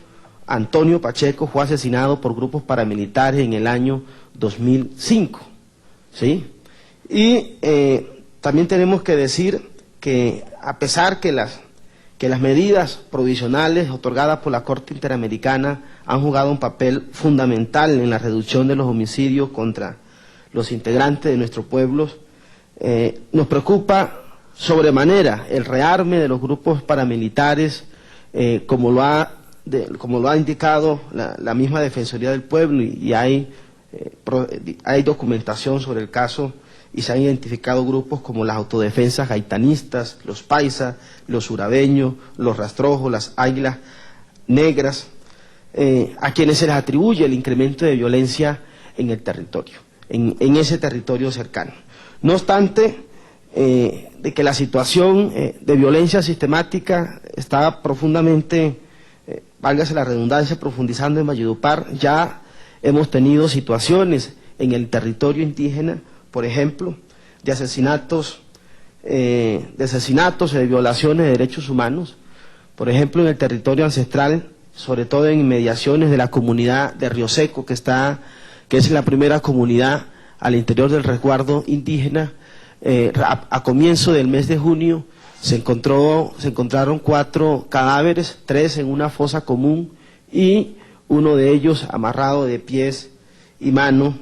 Antonio Pacheco, fue asesinado por grupos paramilitares en el año 2005. ¿Sí? Y también tenemos que decir que a pesar que las medidas provisionales otorgadas por la Corte Interamericana han jugado un papel fundamental en la reducción de los homicidios contra los integrantes de nuestros pueblos, nos preocupa sobremanera el rearme de los grupos paramilitares, como lo ha indicado la misma Defensoría del Pueblo, y hay documentación sobre el caso, y se han identificado grupos como las autodefensas gaitanistas, los paisas, los urabeños, los rastrojos, las águilas negras, a quienes se les atribuye el incremento de violencia en el territorio, en ese territorio cercano. No obstante, de que la situación de violencia sistemática está profundamente, válgase la redundancia, profundizando en Valledupar, ya hemos tenido situaciones en el territorio indígena, por ejemplo, de asesinatos y de violaciones de derechos humanos, por ejemplo, en el territorio ancestral, sobre todo en inmediaciones de la comunidad de Río Seco, que es la primera comunidad al interior del resguardo indígena. A comienzo del mes de junio se encontraron 4 cadáveres, 3 en una fosa común y uno de ellos amarrado de pies y manos,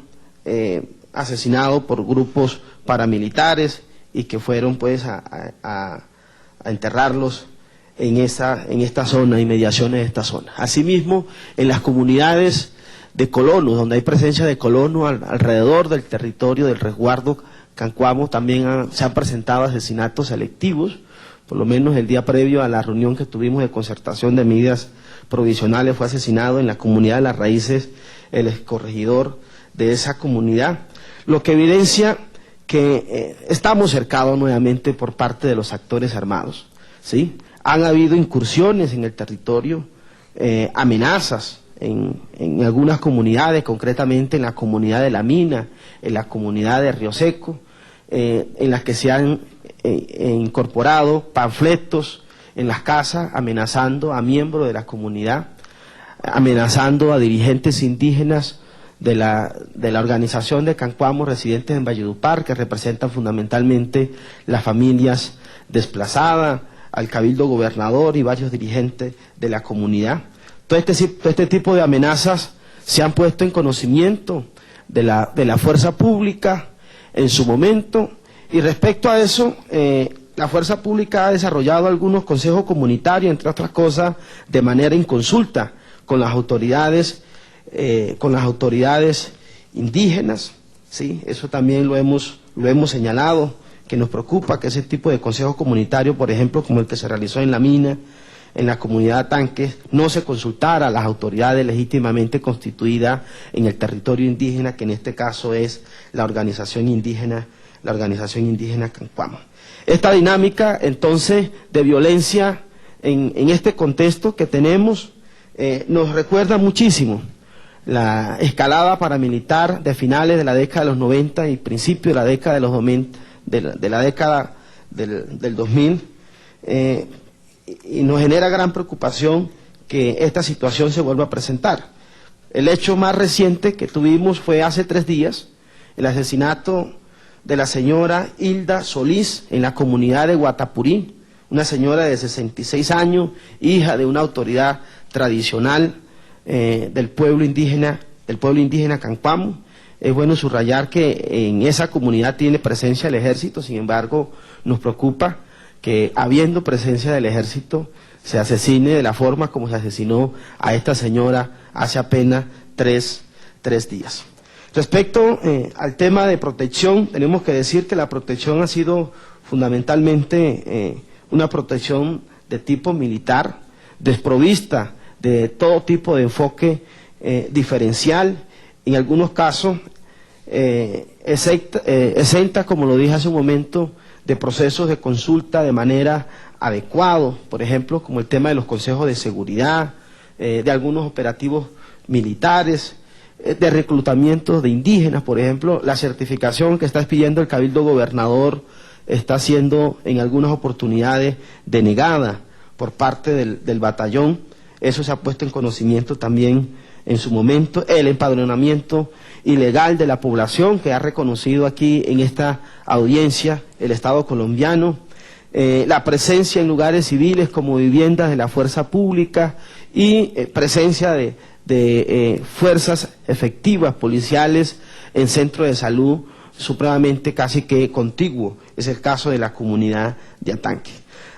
asesinado por grupos paramilitares, y que fueron pues a enterrarlos en esta zona, inmediaciones de esta zona. Asimismo, en las comunidades de colonos, donde hay presencia de colonos alrededor del territorio del resguardo Cancuamo, también se han presentado asesinatos selectivos, por lo menos el día previo a la reunión que tuvimos de concertación de medidas provisionales fue asesinado en la comunidad de Las Raíces el excorregidor de esa comunidad, lo que evidencia que estamos cercados nuevamente por parte de los actores armados, ¿sí? Han habido incursiones en el territorio, amenazas en algunas comunidades, concretamente en la comunidad de La Mina, en la comunidad de Río Seco, en las que se han incorporado panfletos en las casas amenazando a miembros de la comunidad, amenazando a dirigentes indígenas de la organización de Cancuamo residentes en Valledupar, que representan fundamentalmente las familias desplazadas, al cabildo gobernador y varios dirigentes de la comunidad. Todo este tipo de amenazas se han puesto en conocimiento de la fuerza pública en su momento, y respecto a eso, la fuerza pública ha desarrollado algunos consejos comunitarios, entre otras cosas, de manera inconsulta con las autoridades indígenas, ¿sí? Eso también lo hemos señalado, que nos preocupa que ese tipo de consejos comunitarios, por ejemplo, como el que se realizó en La Mina, en la comunidad Tanques, no se consultara a las autoridades legítimamente constituidas en el territorio indígena, que en este caso es la organización indígena Cancuamo. Esta dinámica, entonces, de violencia en este contexto que tenemos, nos recuerda muchísimo la escalada paramilitar de finales de la década de los 90 y principios de la década de los 90, de la década del 2000, y nos genera gran preocupación que esta situación se vuelva a presentar. El hecho más reciente que tuvimos fue hace 3 días, el asesinato de la señora Hilda Solís en la comunidad de Guatapurí, una señora de 66 años, hija de una autoridad tradicional del pueblo indígena Cancuamo. Es bueno subrayar que en esa comunidad tiene presencia el ejército, sin embargo, nos preocupa que habiendo presencia del ejército se asesine de la forma como se asesinó a esta señora hace apenas 3 días. Respecto al tema de protección, tenemos que decir que la protección ha sido fundamentalmente una protección de tipo militar, desprovista de todo tipo de enfoque diferencial, en algunos casos exenta, como lo dije hace un momento, de procesos de consulta de manera adecuada, por ejemplo, como el tema de los consejos de seguridad, de algunos operativos militares, de reclutamiento de indígenas, por ejemplo, la certificación que está pidiendo el cabildo gobernador está siendo en algunas oportunidades denegada por parte del batallón. Eso se ha puesto en conocimiento también en su momento. El empadronamiento ilegal de la población, que ha reconocido aquí en esta audiencia el Estado colombiano, la presencia en lugares civiles como viviendas de la fuerza pública y presencia de fuerzas efectivas policiales en centros de salud supremamente casi que contiguo. Es el caso de la comunidad de Atanque.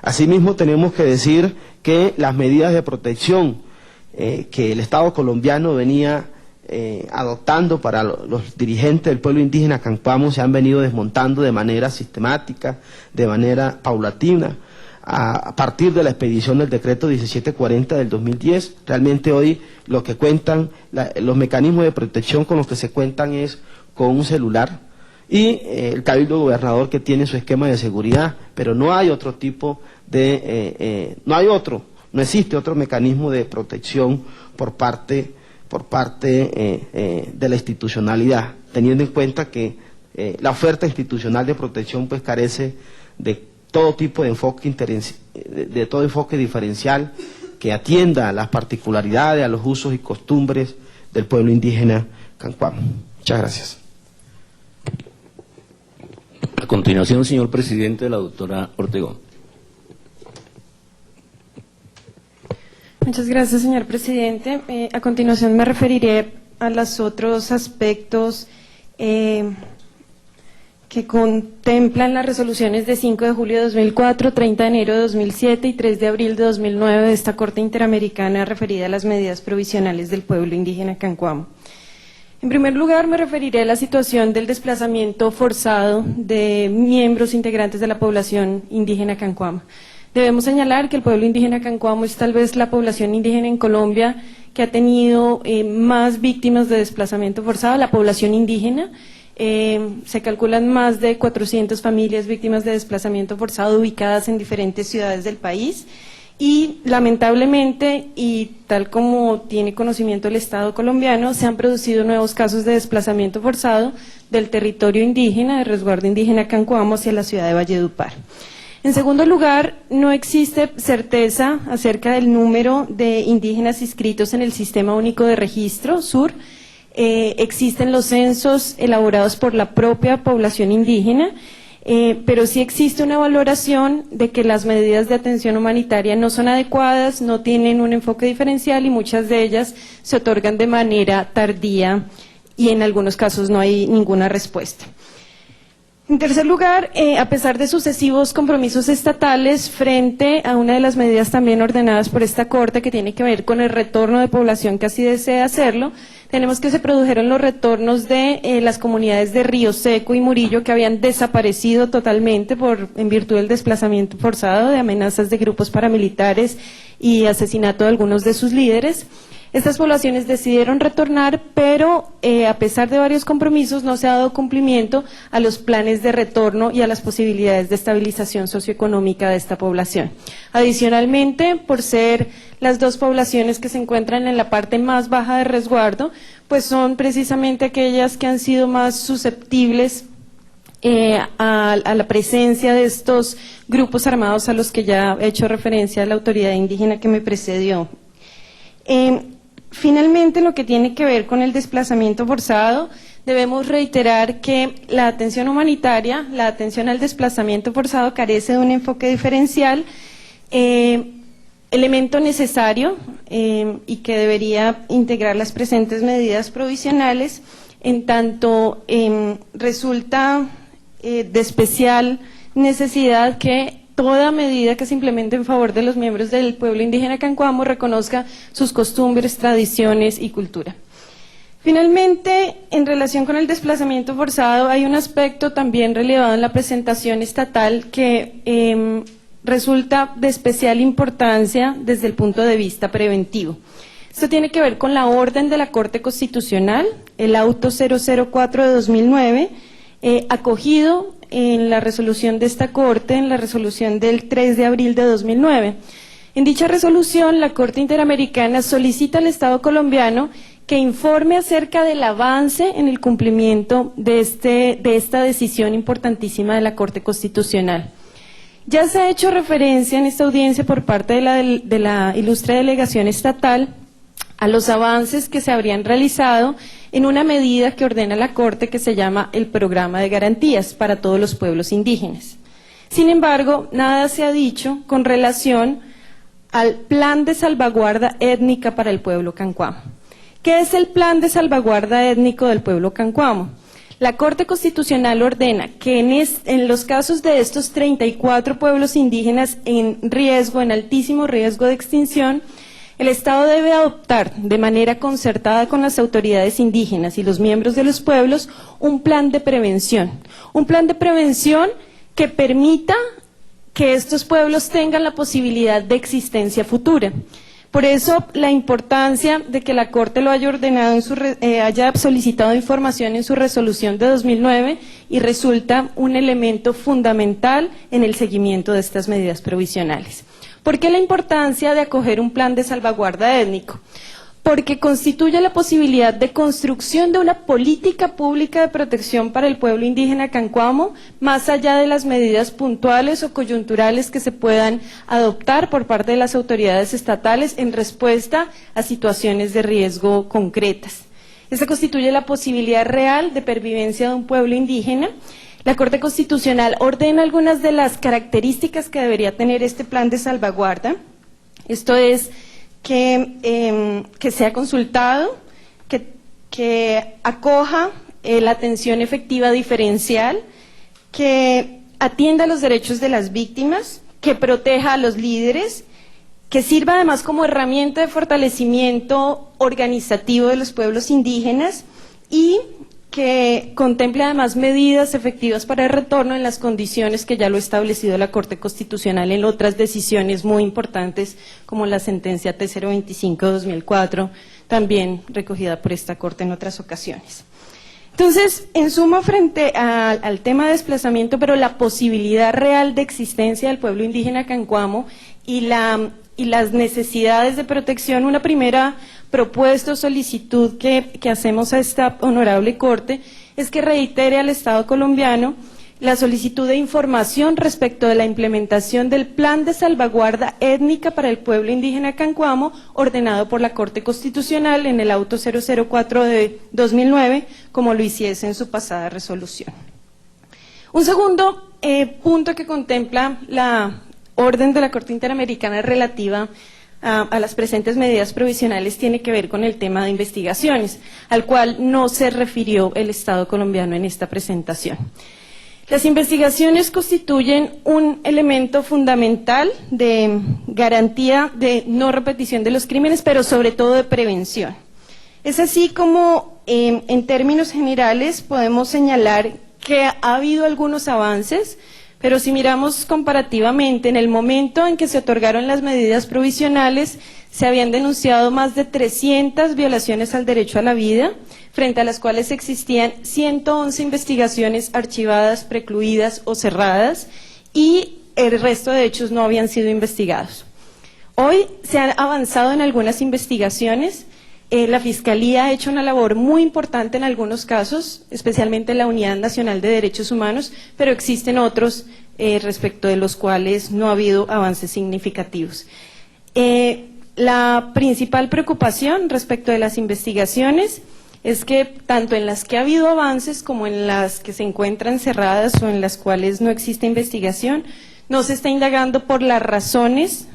Asimismo, tenemos que decir que las medidas de protección que el Estado colombiano venía adoptando para los dirigentes del pueblo indígena Cancuamo se han venido desmontando de manera sistemática, de manera paulatina, a partir de la expedición del decreto 1740 del 2010. Realmente hoy lo que cuentan, los mecanismos de protección con los que se cuentan es con un celular y el cabildo gobernador, que tiene su esquema de seguridad, pero no hay otro tipo de, no existe otro mecanismo de protección por parte de la institucionalidad, teniendo en cuenta que la oferta institucional de protección pues carece de todo tipo de enfoque diferencial que atienda a las particularidades, a los usos y costumbres del pueblo indígena Cancuamo. Muchas gracias. A continuación, señor presidente, la doctora Ortegón. Muchas gracias, señor presidente. A continuación me referiré a los otros aspectos que contemplan las resoluciones de 5 de julio de 2004, 30 de enero de 2007 y 3 de abril de 2009 de esta Corte Interamericana referida a las medidas provisionales del pueblo indígena Cancuamo. En primer lugar, me referiré a la situación del desplazamiento forzado de miembros integrantes de la población indígena Cancuamo. Debemos señalar que el pueblo indígena Cancuamo es tal vez la población indígena en Colombia que ha tenido más víctimas de desplazamiento forzado, la población indígena. Se calculan más de 400 familias víctimas de desplazamiento forzado ubicadas en diferentes ciudades del país. Y lamentablemente, y tal como tiene conocimiento el Estado colombiano, se han producido nuevos casos de desplazamiento forzado del territorio indígena, de resguardo indígena Cancuamo, hacia la ciudad de Valledupar. En segundo lugar, no existe certeza acerca del número de indígenas inscritos en el Sistema Único de Registro, SUR. Existen los censos elaborados por la propia población indígena, pero sí existe una valoración de que las medidas de atención humanitaria no son adecuadas, no tienen un enfoque diferencial y muchas de ellas se otorgan de manera tardía y en algunos casos no hay ninguna respuesta. En tercer lugar, a pesar de sucesivos compromisos estatales frente a una de las medidas también ordenadas por esta Corte que tiene que ver con el retorno de población que así desea hacerlo, tenemos que se produjeron los retornos de las comunidades de Río Seco y Murillo que habían desaparecido totalmente en virtud del desplazamiento forzado, de amenazas de grupos paramilitares y asesinato de algunos de sus líderes. Estas poblaciones decidieron retornar, pero a pesar de varios compromisos no se ha dado cumplimiento a los planes de retorno y a las posibilidades de estabilización socioeconómica de esta población. Adicionalmente, por ser las dos poblaciones que se encuentran en la parte más baja de resguardo, pues son precisamente aquellas que han sido más susceptibles a la presencia de estos grupos armados a los que ya he hecho referencia a la autoridad indígena que me precedió. Finalmente, lo que tiene que ver con el desplazamiento forzado, debemos reiterar que la atención humanitaria, la atención al desplazamiento forzado carece de un enfoque diferencial, elemento necesario y que debería integrar las presentes medidas provisionales, en tanto resulta de especial necesidad que toda medida que se implemente en favor de los miembros del pueblo indígena Cancuamo reconozca sus costumbres, tradiciones y cultura. Finalmente, en relación con el desplazamiento forzado, hay un aspecto también relevado en la presentación estatal que resulta de especial importancia desde el punto de vista preventivo. Esto tiene que ver con la orden de la Corte Constitucional, el auto 004 de 2009, acogido en la resolución de esta Corte, en la resolución del 3 de abril de 2009. En dicha resolución, la Corte Interamericana solicita al Estado colombiano que informe acerca del avance en el cumplimiento de esta decisión importantísima de la Corte Constitucional. Ya se ha hecho referencia en esta audiencia por parte de la ilustre delegación estatal a los avances que se habrían realizado en una medida que ordena la Corte que se llama el Programa de Garantías para todos los pueblos indígenas. Sin embargo, nada se ha dicho con relación al Plan de Salvaguarda Étnica para el pueblo Cancuamo. ¿Qué es el Plan de Salvaguarda Étnico del pueblo Cancuamo? La Corte Constitucional ordena que en los casos de estos 34 pueblos indígenas en riesgo, en altísimo riesgo de extinción, el Estado debe adoptar de manera concertada con las autoridades indígenas y los miembros de los pueblos un plan de prevención que permita que estos pueblos tengan la posibilidad de existencia futura. Por eso la importancia de que la Corte lo haya ordenado, haya solicitado información en su resolución de 2009 y resulta un elemento fundamental en el seguimiento de estas medidas provisionales. ¿Por qué la importancia de acoger un plan de salvaguarda étnico? Porque constituye la posibilidad de construcción de una política pública de protección para el pueblo indígena Cancuamo, más allá de las medidas puntuales o coyunturales que se puedan adoptar por parte de las autoridades estatales en respuesta a situaciones de riesgo concretas. Esta constituye la posibilidad real de pervivencia de un pueblo indígena. La Corte Constitucional ordena algunas de las características que debería tener este plan de salvaguarda. Esto es que sea consultado, que acoja la atención efectiva diferencial, que atienda los derechos de las víctimas, que proteja a los líderes, que sirva además como herramienta de fortalecimiento organizativo de los pueblos indígenas y que contemple además medidas efectivas para el retorno en las condiciones que ya lo ha establecido la Corte Constitucional en otras decisiones muy importantes, como la sentencia T025/2004, también recogida por esta Corte en otras ocasiones. Entonces, en suma, frente al tema de desplazamiento, pero la posibilidad real de existencia del pueblo indígena Cancuamo y las necesidades de protección, una primera propuesta o solicitud que hacemos a esta honorable Corte es que reitere al Estado colombiano la solicitud de información respecto de la implementación del Plan de Salvaguarda Étnica para el Pueblo Indígena Cancuamo, ordenado por la Corte Constitucional en el auto 004 de 2009, como lo hiciese en su pasada resolución. Un segundo punto que contempla la orden de la Corte Interamericana relativa a las presentes medidas provisionales tiene que ver con el tema de investigaciones, al cual no se refirió el Estado colombiano en esta presentación. Las investigaciones constituyen un elemento fundamental de garantía de no repetición de los crímenes, pero sobre todo de prevención. Es así como, en términos generales, podemos señalar que ha habido algunos avances, pero si miramos comparativamente, en el momento en que se otorgaron las medidas provisionales, se habían denunciado más de 300 violaciones al derecho a la vida, frente a las cuales existían 111 investigaciones archivadas, precluidas o cerradas, y el resto de hechos no habían sido investigados. Hoy se han avanzado en algunas investigaciones. La Fiscalía ha hecho una labor muy importante en algunos casos, especialmente la Unidad Nacional de Derechos Humanos, pero existen otros respecto de los cuales no ha habido avances significativos. La principal preocupación respecto de las investigaciones es que tanto en las que ha habido avances como en las que se encuentran cerradas o en las cuales no existe investigación, no se está indagando por las razones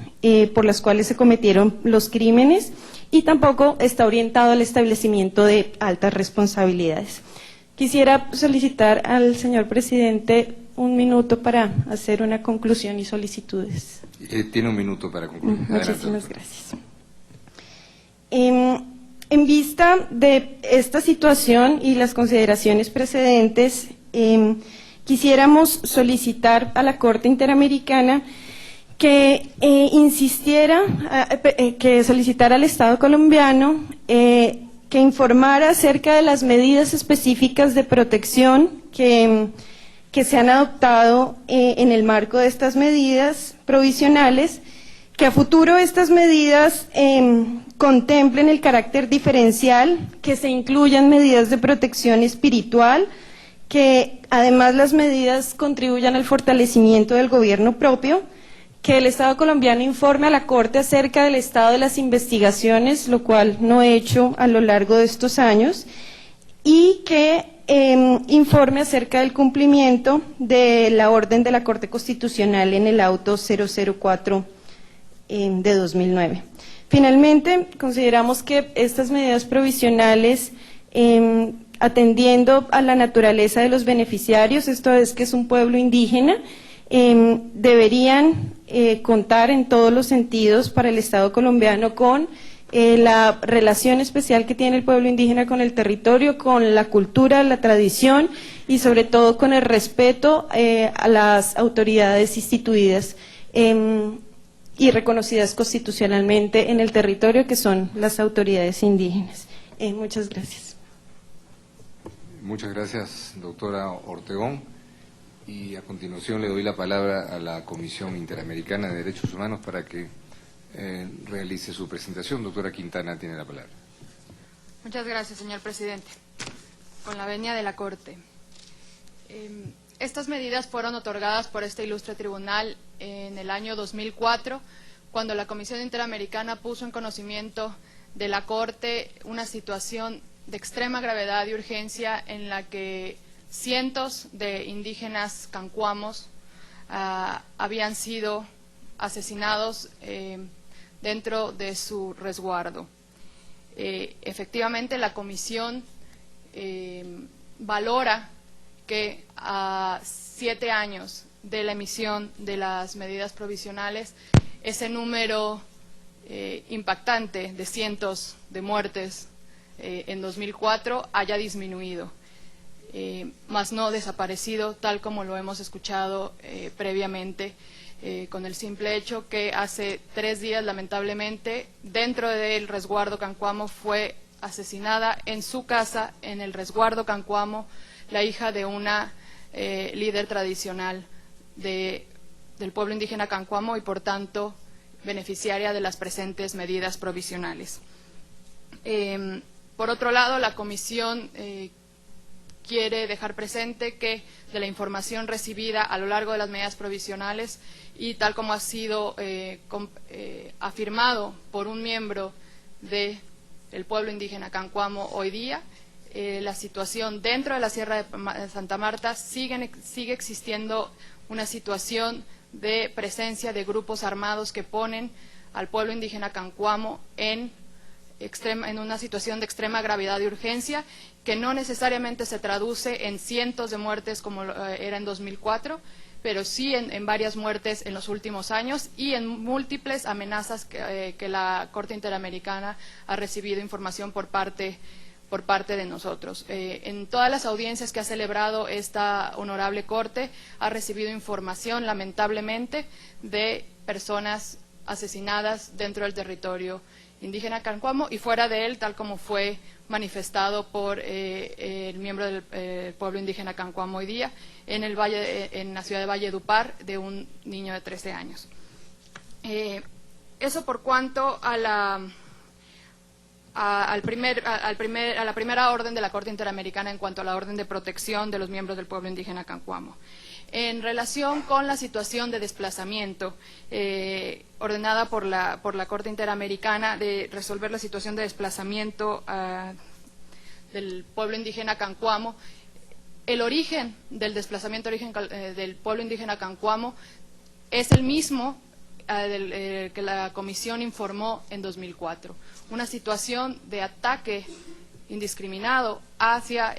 por las cuales se cometieron los crímenes y tampoco está orientado al establecimiento de altas responsabilidades. Quisiera solicitar al señor presidente un minuto para hacer una conclusión y solicitudes. Tiene un minuto para concluir. Muchísimas gracias. En vista de esta situación y las consideraciones precedentes, quisiéramos solicitar a la Corte Interamericana que que solicitara al Estado colombiano que informara acerca de las medidas específicas de protección que se han adoptado en el marco de estas medidas provisionales, que a futuro estas medidas contemplen el carácter diferencial, que se incluyan medidas de protección espiritual, que además las medidas contribuyan al fortalecimiento del gobierno propio, que el Estado colombiano informe a la Corte acerca del estado de las investigaciones, lo cual no he hecho a lo largo de estos años, y que informe acerca del cumplimiento de la orden de la Corte Constitucional en el auto 004 de 2009. Finalmente, consideramos que estas medidas provisionales, atendiendo a la naturaleza de los beneficiarios, esto es que es un pueblo indígena, deberían contar en todos los sentidos para el Estado colombiano con la relación especial que tiene el pueblo indígena con el territorio, con la cultura, la tradición y sobre todo con el respeto a las autoridades instituidas y reconocidas constitucionalmente en el territorio, que son las autoridades indígenas. Muchas gracias. Muchas gracias, doctora Ortegón. Y a continuación le doy la palabra a la Comisión Interamericana de Derechos Humanos para que realice su presentación. Doctora Quintana tiene la palabra. Muchas gracias, señor presidente. Con la venia de la Corte. Estas medidas fueron otorgadas por este ilustre tribunal en el año 2004, cuando la Comisión Interamericana puso en conocimiento de la Corte una situación de extrema gravedad y urgencia en la que cientos de indígenas cancuamos habían sido asesinados dentro de su resguardo. Efectivamente, la Comisión valora que a 7 años de la emisión de las medidas provisionales, ese número impactante de cientos de muertes en 2004 haya disminuido. más no desaparecido, tal como lo hemos escuchado previamente, con el simple hecho que hace 3 días, lamentablemente, dentro del resguardo Cancuamo fue asesinada en su casa, en el resguardo Cancuamo, la hija de una líder tradicional del pueblo indígena Cancuamo y, por tanto, beneficiaria de las presentes medidas provisionales. Por otro lado, la Comisión quiere dejar presente que de la información recibida a lo largo de las medidas provisionales y tal como ha sido afirmado por un miembro del pueblo indígena Cancuamo hoy día, la situación dentro de la Sierra de Santa Marta sigue existiendo una situación de presencia de grupos armados que ponen al pueblo indígena Cancuamo en una situación de extrema gravedad y urgencia, que no necesariamente se traduce en cientos de muertes como era en 2004, pero sí en varias muertes en los últimos años y en múltiples amenazas que la Corte Interamericana ha recibido información por parte de nosotros. En todas las audiencias que ha celebrado esta honorable Corte ha recibido información, lamentablemente, de personas asesinadas dentro del territorio indígena Cancuamo y fuera de él, tal como fue manifestado por el miembro del pueblo indígena Cancuamo hoy día en la ciudad de Valledupar, de un niño de 13 años. Eso por cuanto a la primera orden de la Corte Interamericana en cuanto a la orden de protección de los miembros del pueblo indígena Cancuamo. En relación con la situación de desplazamiento ordenada por la Corte Interamericana de resolver la situación de desplazamiento del pueblo indígena Cancuamo, el origen del desplazamiento del pueblo indígena Cancuamo es el mismo que la Comisión informó en 2004. Una situación de ataque indiscriminado hacia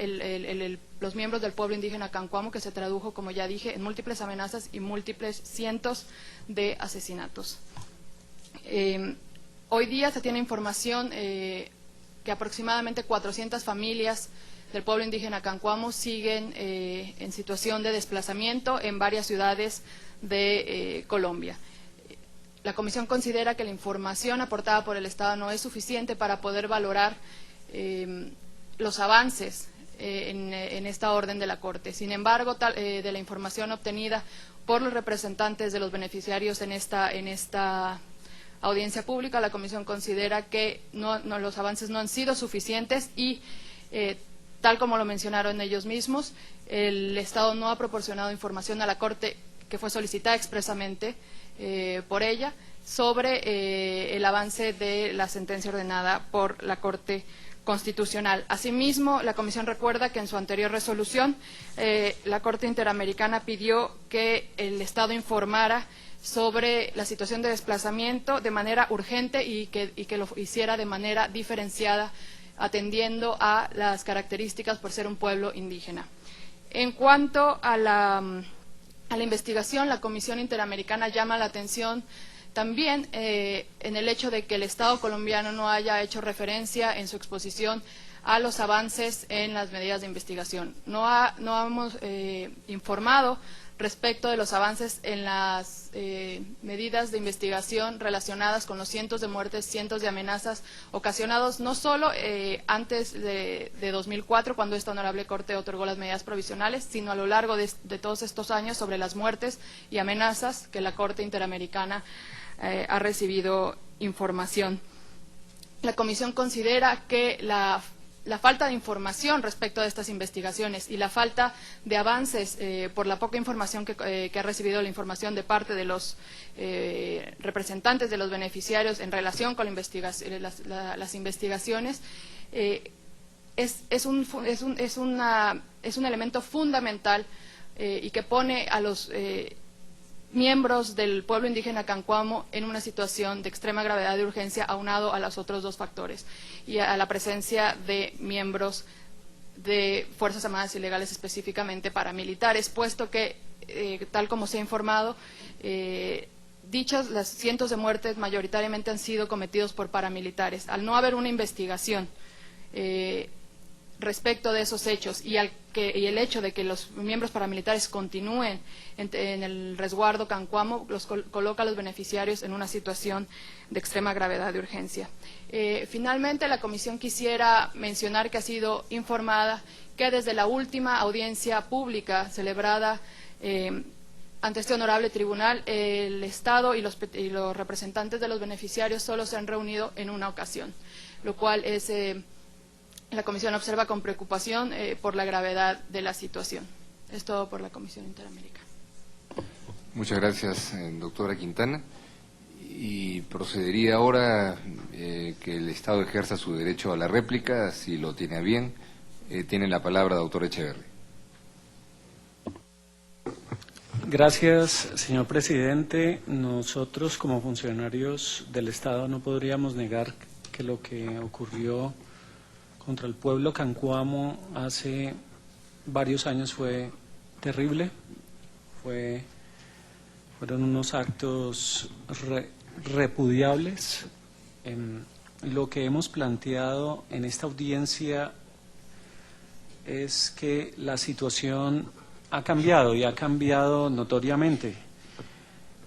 los miembros del pueblo indígena Cancuamo, que se tradujo, como ya dije, en múltiples amenazas y múltiples cientos de asesinatos. Hoy día se tiene información que aproximadamente 400 familias del pueblo indígena Cancuamo siguen en situación de desplazamiento en varias ciudades de Colombia. La Comisión considera que la información aportada por el Estado no es suficiente para poder valorar los avances en esta orden de la Corte. Sin embargo, de la información obtenida por los representantes de los beneficiarios en esta audiencia pública, la Comisión considera que los avances no han sido suficientes y, tal como lo mencionaron ellos mismos, el Estado no ha proporcionado información a la Corte que fue solicitada expresamente por ella sobre el avance de la sentencia ordenada por la Corte Constitucional. Asimismo, la Comisión recuerda que en su anterior resolución la Corte Interamericana pidió que el Estado informara sobre la situación de desplazamiento de manera urgente y que lo hiciera de manera diferenciada, atendiendo a las características por ser un pueblo indígena. En cuanto a la investigación, la Comisión Interamericana llama la atención también en el hecho de que el Estado colombiano no haya hecho referencia en su exposición a los avances en las medidas de investigación. No hemos informado respecto de los avances en las medidas de investigación relacionadas con los cientos de muertes, cientos de amenazas ocasionados no solo antes de 2004, cuando esta honorable Corte otorgó las medidas provisionales, sino a lo largo de todos estos años sobre las muertes y amenazas que la Corte Interamericana ha recibido información. La Comisión considera que la falta de información respecto de estas investigaciones y la falta de avances por la poca información que ha recibido la información de parte de los representantes de los beneficiarios en relación con las investigaciones es un elemento fundamental y que pone a los miembros del pueblo indígena Cancuamo en una situación de extrema gravedad y urgencia, aunado a los otros dos factores y a la presencia de miembros de Fuerzas Armadas Ilegales, específicamente paramilitares, puesto que, tal como se ha informado, las cientos de muertes mayoritariamente han sido cometidos por paramilitares. Al no haber una investigación respecto de esos hechos y el hecho de que los miembros paramilitares continúen en el resguardo Cancuamo los coloca a los beneficiarios en una situación de extrema gravedad de urgencia. Finalmente, la Comisión quisiera mencionar que ha sido informada que desde la última audiencia pública celebrada ante este honorable tribunal, el Estado y los representantes de los beneficiarios solo se han reunido en una ocasión, lo cual la Comisión observa con preocupación por la gravedad de la situación. Es todo por la Comisión Interamericana. Muchas gracias, doctora Quintana. Y procedería ahora que el Estado ejerza su derecho a la réplica, si lo tiene a bien. Tiene la palabra, doctor Echeverri. Gracias, señor presidente. Nosotros, como funcionarios del Estado, no podríamos negar que lo que ocurrió contra el pueblo Cancuamo hace varios años fue terrible. Fueron unos actos repudiables. Lo que hemos planteado en esta audiencia es que la situación ha cambiado y ha cambiado notoriamente.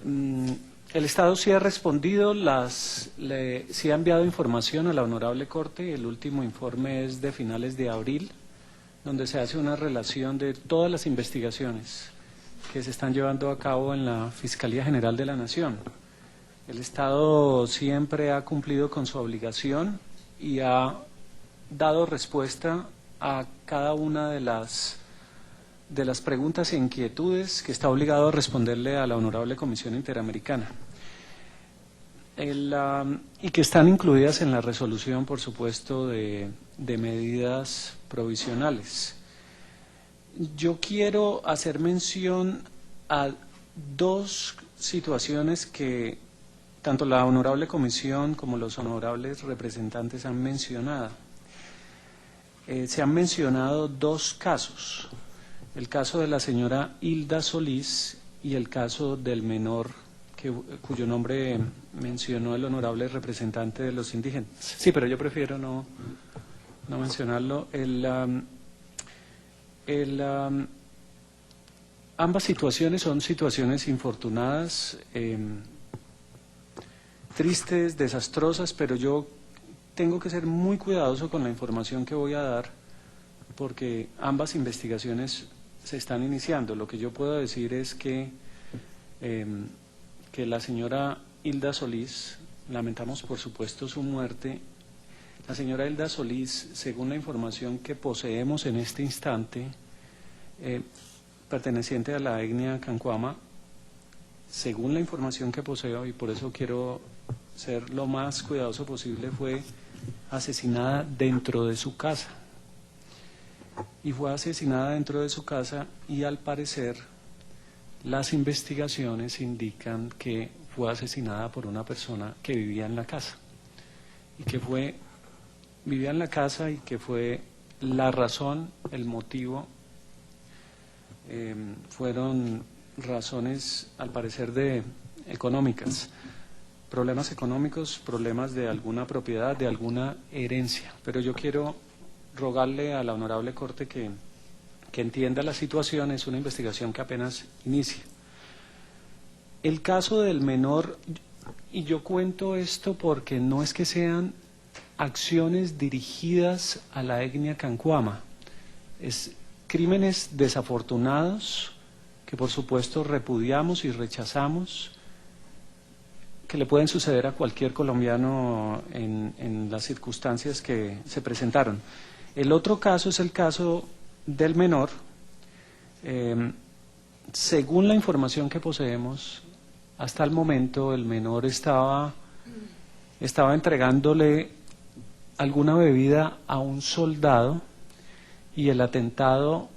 El Estado sí ha respondido, sí ha enviado información a la Honorable Corte. El último informe es de finales de abril, donde se hace una relación de todas las investigaciones que se están llevando a cabo en la Fiscalía General de la Nación. El Estado siempre ha cumplido con su obligación y ha dado respuesta a cada una de las preguntas e inquietudes que está obligado a responderle a la Honorable Comisión Interamericana. Y que están incluidas en la resolución, por supuesto, de medidas provisionales. Yo quiero hacer mención a dos situaciones que tanto la Honorable Comisión como los honorables representantes han mencionado. Se han mencionado dos casos, el caso de la señora Hilda Solís y el caso del menor cuyo nombre mencionó el honorable representante de los indígenas. Sí, pero yo prefiero no mencionarlo. Ambas situaciones son situaciones infortunadas, tristes, desastrosas, pero yo tengo que ser muy cuidadoso con la información que voy a dar porque ambas investigaciones se están iniciando. Lo que yo puedo decir es que la señora Hilda Solís, lamentamos por supuesto su muerte. La señora Hilda Solís, según la información que poseemos en este instante, perteneciente a la etnia Cancuama, según la información que poseo, y por eso quiero ser lo más cuidadoso posible, fue asesinada dentro de su casa. Y fue asesinada dentro de su casa y al parecer las investigaciones indican que fue asesinada por una persona que vivía en la casa y que vivía en la casa y que fue la razón, el motivo, fueron razones al parecer económicas, problemas económicos, problemas de alguna propiedad, de alguna herencia. Pero yo quiero rogarle a la Honorable Corte que entienda la situación. Es una investigación que apenas inicia. El caso del menor, y yo cuento esto porque no es que sean acciones dirigidas a la etnia Cancuama, es crímenes desafortunados que por supuesto repudiamos y rechazamos, que le pueden suceder a cualquier colombiano en las circunstancias que se presentaron. El otro caso es el caso del menor. Según la información que poseemos, hasta el momento el menor estaba entregándole alguna bebida a un soldado y el atentado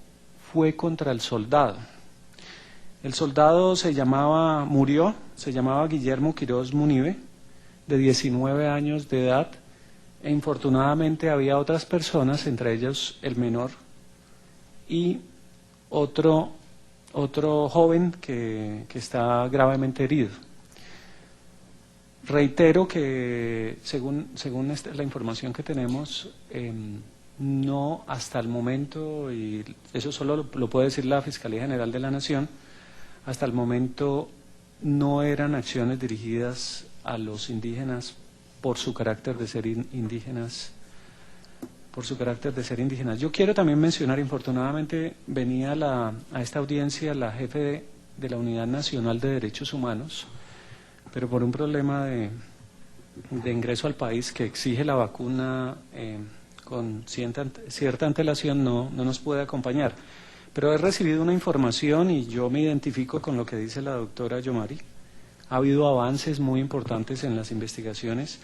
fue contra el soldado. El soldado se llamaba Guillermo Quiroz Munive, de 19 años de edad, e infortunadamente había otras personas, entre ellos el menor y otro joven que está gravemente herido. Reitero que según la información que tenemos, no, hasta el momento, y eso solo lo puede decir la Fiscalía General de la Nación, hasta el momento no eran acciones dirigidas a los indígenas por su carácter de ser indígenas. Yo quiero también mencionar, infortunadamente venía a esta audiencia la jefe de la Unidad Nacional de Derechos Humanos, pero por un problema de ingreso al país que exige la vacuna con cierta antelación no nos puede acompañar. Pero he recibido una información y yo me identifico con lo que dice la doctora Yomari. Ha habido avances muy importantes en las investigaciones,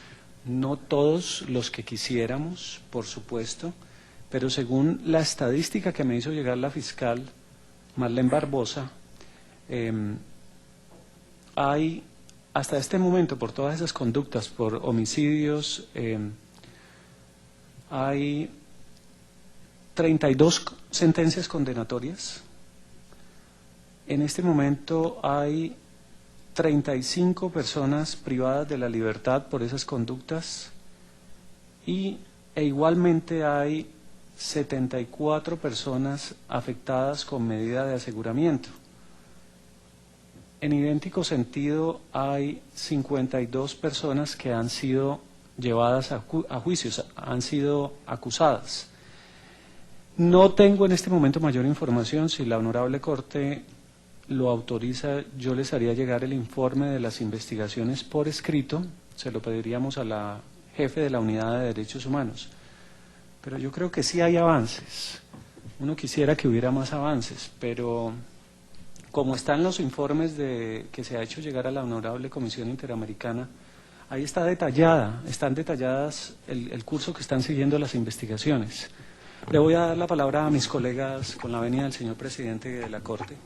no todos los que quisiéramos, por supuesto, pero según la estadística que me hizo llegar la fiscal Marlene Barbosa, hay hasta este momento, por todas esas conductas, por homicidios, hay 32 sentencias condenatorias. En este momento hay 35 personas privadas de la libertad por esas conductas e igualmente hay 74 personas afectadas con medida de aseguramiento. En idéntico sentido, hay 52 personas que han sido llevadas a juicios, han sido acusadas. No tengo en este momento mayor información. Si la Honorable Corte lo autoriza, yo les haría llegar el informe de las investigaciones por escrito, se lo pediríamos a la jefe de la Unidad de Derechos Humanos. Pero yo creo que sí hay avances. Uno quisiera que hubiera más avances, pero como están los informes que se ha hecho llegar a la Honorable Comisión Interamericana, ahí están detalladas el curso que están siguiendo las investigaciones. Le voy a dar la palabra a mis colegas con la venia del señor presidente de la Corte.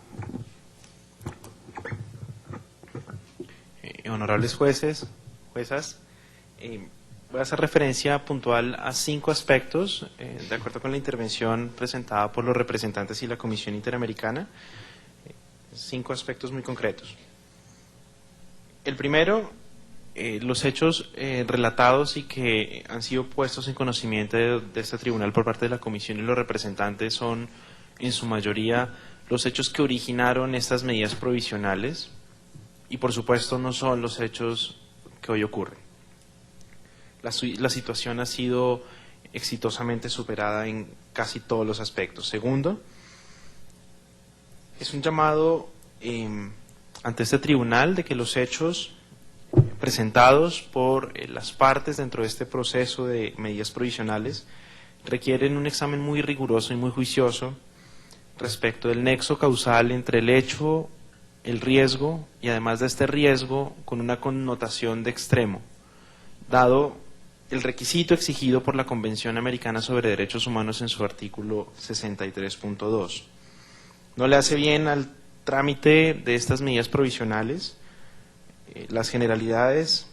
Honorables jueces, juezas, voy a hacer referencia puntual a 5 aspectos, de acuerdo con la intervención presentada por los representantes y la Comisión Interamericana, 5 aspectos muy concretos. El primero, los hechos relatados y que han sido puestos en conocimiento de este tribunal por parte de la Comisión y los representantes son, en su mayoría, los hechos que originaron estas medidas provisionales y, por supuesto, no son los hechos que hoy ocurren. La situación ha sido exitosamente superada en casi todos los aspectos. Segundo, es un llamado ante este tribunal de que los hechos presentados por las partes dentro de este proceso de medidas provisionales requieren un examen muy riguroso y muy juicioso respecto del nexo causal entre el hecho, el riesgo y además de este riesgo con una connotación de extremo, dado el requisito exigido por la Convención Americana sobre Derechos Humanos en su artículo 63.2. No le hace bien al trámite de estas medidas provisionales las generalidades,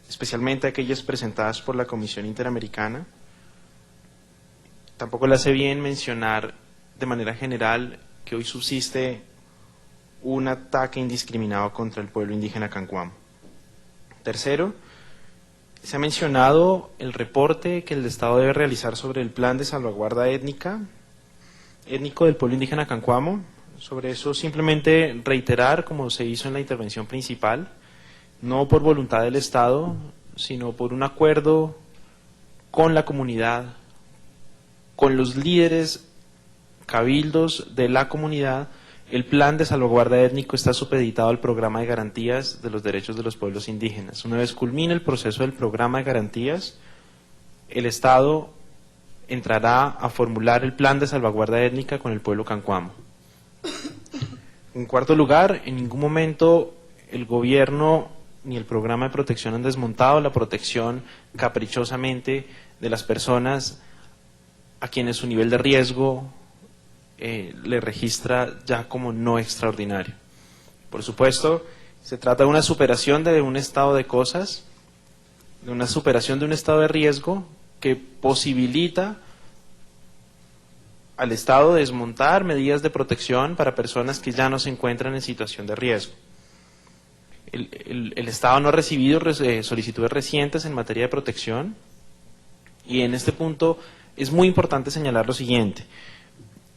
especialmente aquellas presentadas por la Comisión Interamericana. Tampoco le hace bien mencionar de manera general que hoy subsiste un ataque indiscriminado contra el pueblo indígena Cancuamo. Tercero, se ha mencionado el reporte que el Estado debe realizar sobre el plan de salvaguarda étnico del pueblo indígena Cancuamo. Sobre eso simplemente reiterar, como se hizo en la intervención principal, no por voluntad del Estado, sino por un acuerdo con la comunidad, con los líderes cabildos de la comunidad, el plan de salvaguarda étnico está supeditado al programa de garantías de los derechos de los pueblos indígenas. Una vez culmine el proceso del programa de garantías, el Estado entrará a formular el plan de salvaguarda étnica con el pueblo Cancuamo. En cuarto lugar, en ningún momento el gobierno ni el programa de protección han desmontado la protección caprichosamente de las personas a quienes su nivel de riesgo le registra ya como no extraordinario. Por supuesto, se trata de una superación de un estado de cosas, de una superación de un estado de riesgo que posibilita al Estado desmontar medidas de protección para personas que ya no se encuentran en situación de riesgo. El Estado no ha recibido solicitudes recientes en materia de protección y en este punto es muy importante señalar lo siguiente.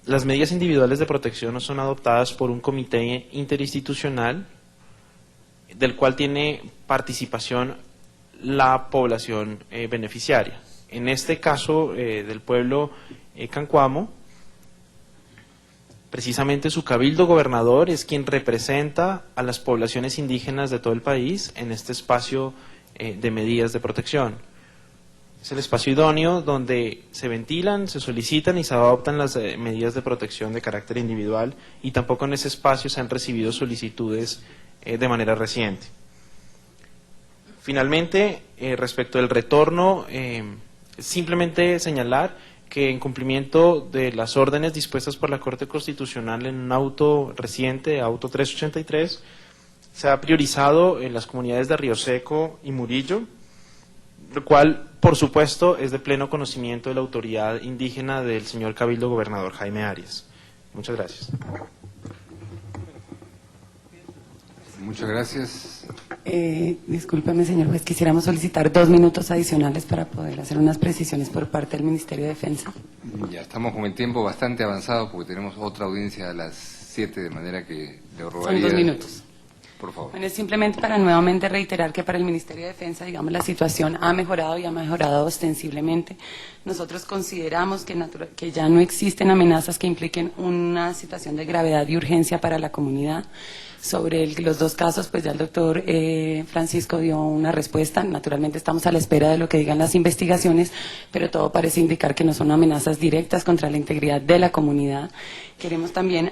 Las medidas individuales de protección son adoptadas por un comité interinstitucional del cual tiene participación la población beneficiaria. En este caso del pueblo Cancuamo, precisamente su cabildo gobernador es quien representa a las poblaciones indígenas de todo el país en este espacio de medidas de protección. Es el espacio idóneo donde se ventilan, se solicitan y se adoptan las medidas de protección de carácter individual, y tampoco en ese espacio se han recibido solicitudes de manera reciente. Finalmente, respecto del retorno, simplemente señalar que en cumplimiento de las órdenes dispuestas por la Corte Constitucional en un auto reciente, auto 383, se ha priorizado en las comunidades de Río Seco y Murillo, lo cual, por supuesto, es de pleno conocimiento de la autoridad indígena del señor Cabildo Gobernador Jaime Arias. Muchas gracias. Muchas gracias. Discúlpeme, señor juez, quisiéramos solicitar 2 minutos adicionales para poder hacer unas precisiones por parte del Ministerio de Defensa. Ya estamos con el tiempo bastante avanzado porque tenemos otra audiencia a las 7, de manera que le rogaría... Son 2 minutos. Por favor. Bueno, es simplemente para nuevamente reiterar que para el Ministerio de Defensa, digamos, la situación ha mejorado y ha mejorado ostensiblemente. Nosotros consideramos que ya no existen amenazas que impliquen una situación de gravedad y urgencia para la comunidad. Sobre los 2 casos, pues ya el doctor Francisco dio una respuesta. Naturalmente estamos a la espera de lo que digan las investigaciones, pero todo parece indicar que no son amenazas directas contra la integridad de la comunidad. Queremos también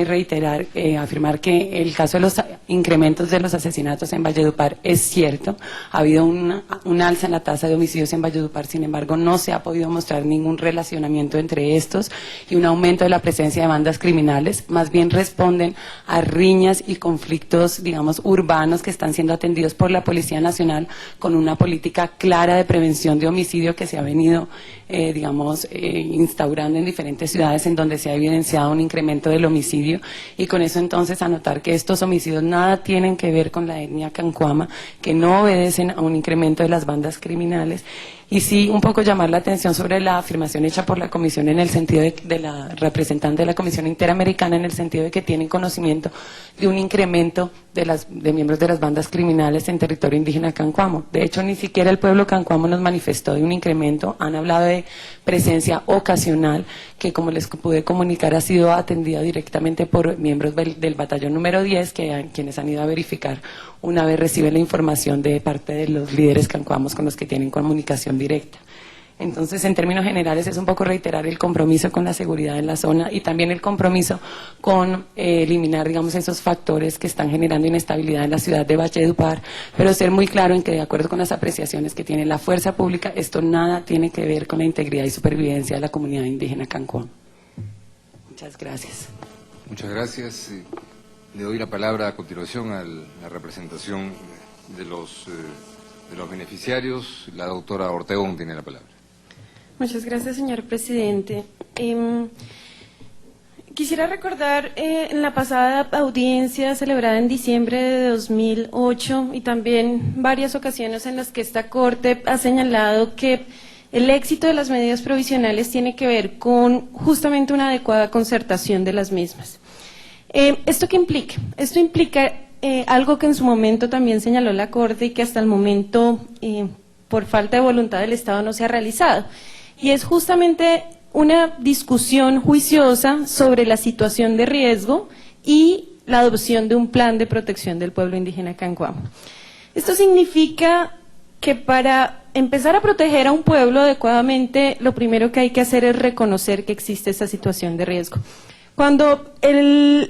reiterar, afirmar que el caso de los incrementos de los asesinatos en Valledupar es cierto. Ha habido un alza en la tasa de homicidios en Valledupar, sin embargo no se ha podido mostrar ningún relacionamiento entre estos y un aumento de la presencia de bandas criminales. Más bien responden a riñas y conflictos, digamos, urbanos que están siendo atendidos por la Policía Nacional con una política clara de prevención de homicidio que se ha venido, instaurando en diferentes ciudades en donde se ha evidenciado un incremento del homicidio, y con eso entonces anotar que estos homicidios nada tienen que ver con la etnia cancuama, que no obedecen a un incremento de las bandas criminales. Y sí, un poco llamar la atención sobre la afirmación hecha por la Comisión en el sentido de la representante de la Comisión Interamericana, en el sentido de que tienen conocimiento de un incremento de miembros de las bandas criminales en territorio indígena cancuamo. De hecho, ni siquiera el pueblo cancuamo nos manifestó de un incremento. Han hablado de presencia ocasional, que como les pude comunicar ha sido atendida directamente por miembros del batallón número 10, quienes han ido a verificar una vez reciben la información de parte de los líderes cancuamos con los que tienen comunicación directa. Entonces, en términos generales, es un poco reiterar el compromiso con la seguridad en la zona y también el compromiso con eliminar, digamos, esos factores que están generando inestabilidad en la ciudad de Valledupar, pero ser muy claro en que, de acuerdo con las apreciaciones que tiene la fuerza pública, esto nada tiene que ver con la integridad y supervivencia de la comunidad indígena cancuam. Muchas gracias. Muchas gracias. Le doy la palabra a continuación a la representación de los beneficiarios. La doctora Ortegón tiene la palabra. Muchas gracias, señor presidente. Quisiera recordar en la pasada audiencia celebrada en diciembre de 2008 y también varias ocasiones en las que esta Corte ha señalado que el éxito de las medidas provisionales tiene que ver con justamente una adecuada concertación de las mismas. ¿Esto qué implica? Esto implica algo que en su momento también señaló la Corte y que hasta el momento, por falta de voluntad del Estado, no se ha realizado. Y es justamente una discusión juiciosa sobre la situación de riesgo y la adopción de un plan de protección del pueblo indígena cancuamo. Esto significa que para empezar a proteger a un pueblo adecuadamente, lo primero que hay que hacer es reconocer que existe esa situación de riesgo. Cuando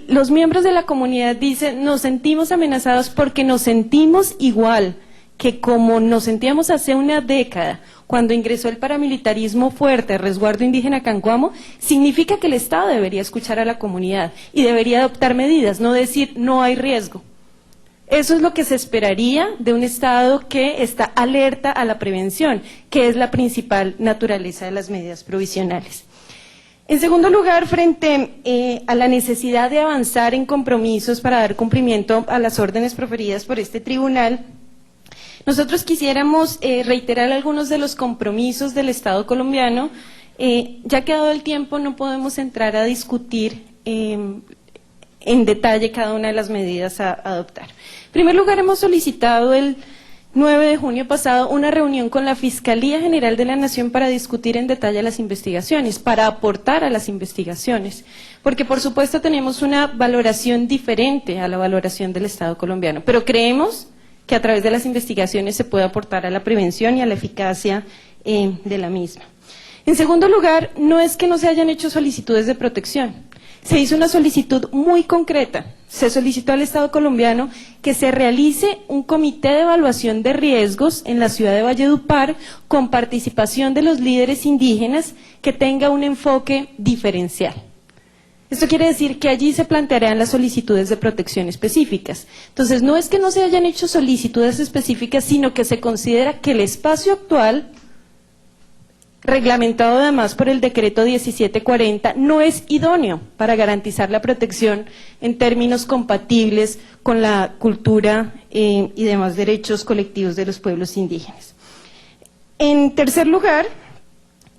los miembros de la comunidad dicen nos sentimos amenazados porque nos sentimos igual que como nos sentíamos hace una década, cuando ingresó el paramilitarismo fuerte, resguardo indígena cancuamo, significa que el Estado debería escuchar a la comunidad y debería adoptar medidas, no decir no hay riesgo. Eso es lo que se esperaría de un Estado que está alerta a la prevención, que es la principal naturaleza de las medidas provisionales. En segundo lugar, frente a la necesidad de avanzar en compromisos para dar cumplimiento a las órdenes proferidas por este tribunal, nosotros quisiéramos reiterar algunos de los compromisos del Estado colombiano Ya que dado el tiempo no podemos entrar a discutir en detalle cada una de las medidas a adoptar. En primer lugar, hemos solicitado el 9 de junio pasado una reunión con la Fiscalía General de la Nación para discutir en detalle las investigaciones, para aportar a las investigaciones, porque por supuesto tenemos una valoración diferente a la valoración del Estado colombiano, pero creemos que a través de las investigaciones se puede aportar a la prevención y a la eficacia de la misma. En segundo lugar, no es que no se hayan hecho solicitudes de protección. Se hizo una solicitud muy concreta. Se solicitó al Estado colombiano que se realice un comité de evaluación de riesgos en la ciudad de Valledupar con participación de los líderes indígenas que tenga un enfoque diferencial. Esto quiere decir que allí se plantearán las solicitudes de protección específicas. Entonces, no es que no se hayan hecho solicitudes específicas, sino que se considera que el espacio actual, reglamentado además por el decreto 1740, no es idóneo para garantizar la protección en términos compatibles con la cultura y demás derechos colectivos de los pueblos indígenas. En tercer lugar,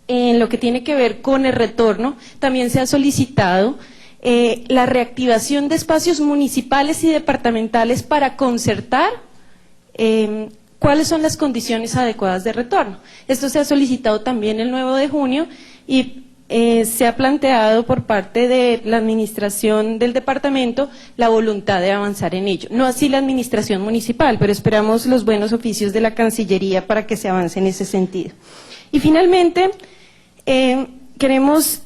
en lo que tiene que ver con el retorno, también se ha solicitado la reactivación de espacios municipales y departamentales para concertar cuáles son las condiciones adecuadas de retorno. Esto se ha solicitado también el 9 de junio y se ha planteado por parte de la administración del departamento la voluntad de avanzar en ello. No así la administración municipal, pero esperamos los buenos oficios de la Cancillería para que se avance en ese sentido. Y finalmente, queremos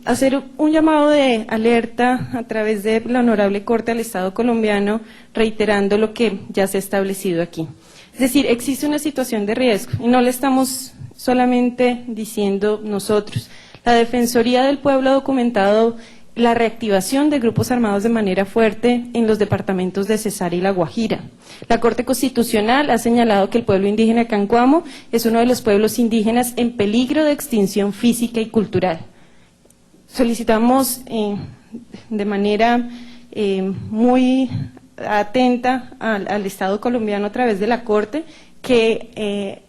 hacer un llamado de alerta a través de la Honorable Corte al Estado colombiano, reiterando lo que ya se ha establecido aquí. Es decir, existe una situación de riesgo y no le estamos solamente diciendo nosotros. La Defensoría del Pueblo ha documentado la reactivación de grupos armados de manera fuerte en los departamentos de Cesar y La Guajira. La Corte Constitucional ha señalado que el pueblo indígena Cancuamo es uno de los pueblos indígenas en peligro de extinción física y cultural. Solicitamos de manera muy atenta al Estado colombiano a través de la Corte que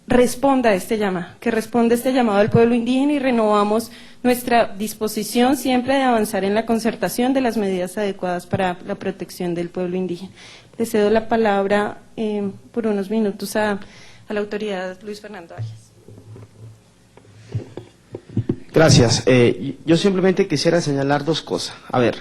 responda a este llamado al pueblo indígena y renovamos nuestra disposición siempre de avanzar en la concertación de las medidas adecuadas para la protección del pueblo indígena. Le cedo la palabra por unos minutos a la autoridad Luis Fernando Arias. Gracias. Yo simplemente quisiera señalar dos cosas. A ver,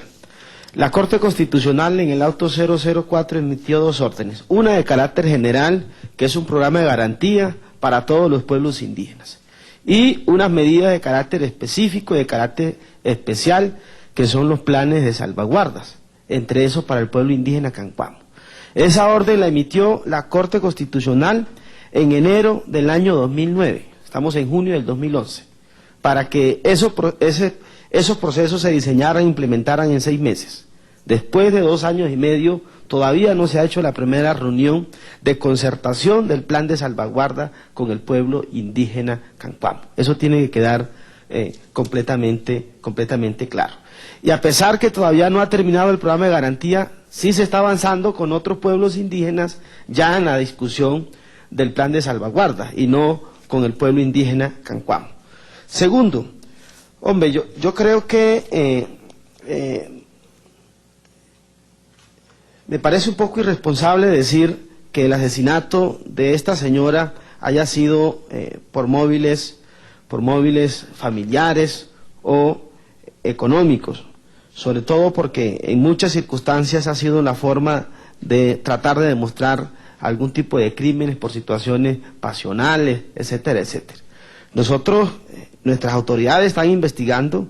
la Corte Constitucional en el auto 004 emitió dos órdenes. Una de carácter general, que es un programa de garantía para todos los pueblos indígenas. Y unas medidas de carácter específico, de carácter especial, que son los planes de salvaguardas, entre esos para el pueblo indígena Cancuamo. Esa orden la emitió la Corte Constitucional en enero del año 2009, estamos en junio del 2011, para que esos procesos se diseñaran e implementaran en 6 meses. Después de 2 años y medio, todavía no se ha hecho la primera reunión de concertación del plan de salvaguarda con el pueblo indígena Cancuamo. Eso tiene que quedar completamente claro. Y a pesar que todavía no ha terminado el programa de garantía, sí se está avanzando con otros pueblos indígenas ya en la discusión del plan de salvaguarda y no con el pueblo indígena Cancuamo. Segundo, hombre, yo creo que me parece un poco irresponsable decir que el asesinato de esta señora haya sido por móviles familiares o económicos, sobre todo porque en muchas circunstancias ha sido la forma de tratar de demostrar algún tipo de crímenes por situaciones pasionales, etcétera, etcétera. Nuestras autoridades están investigando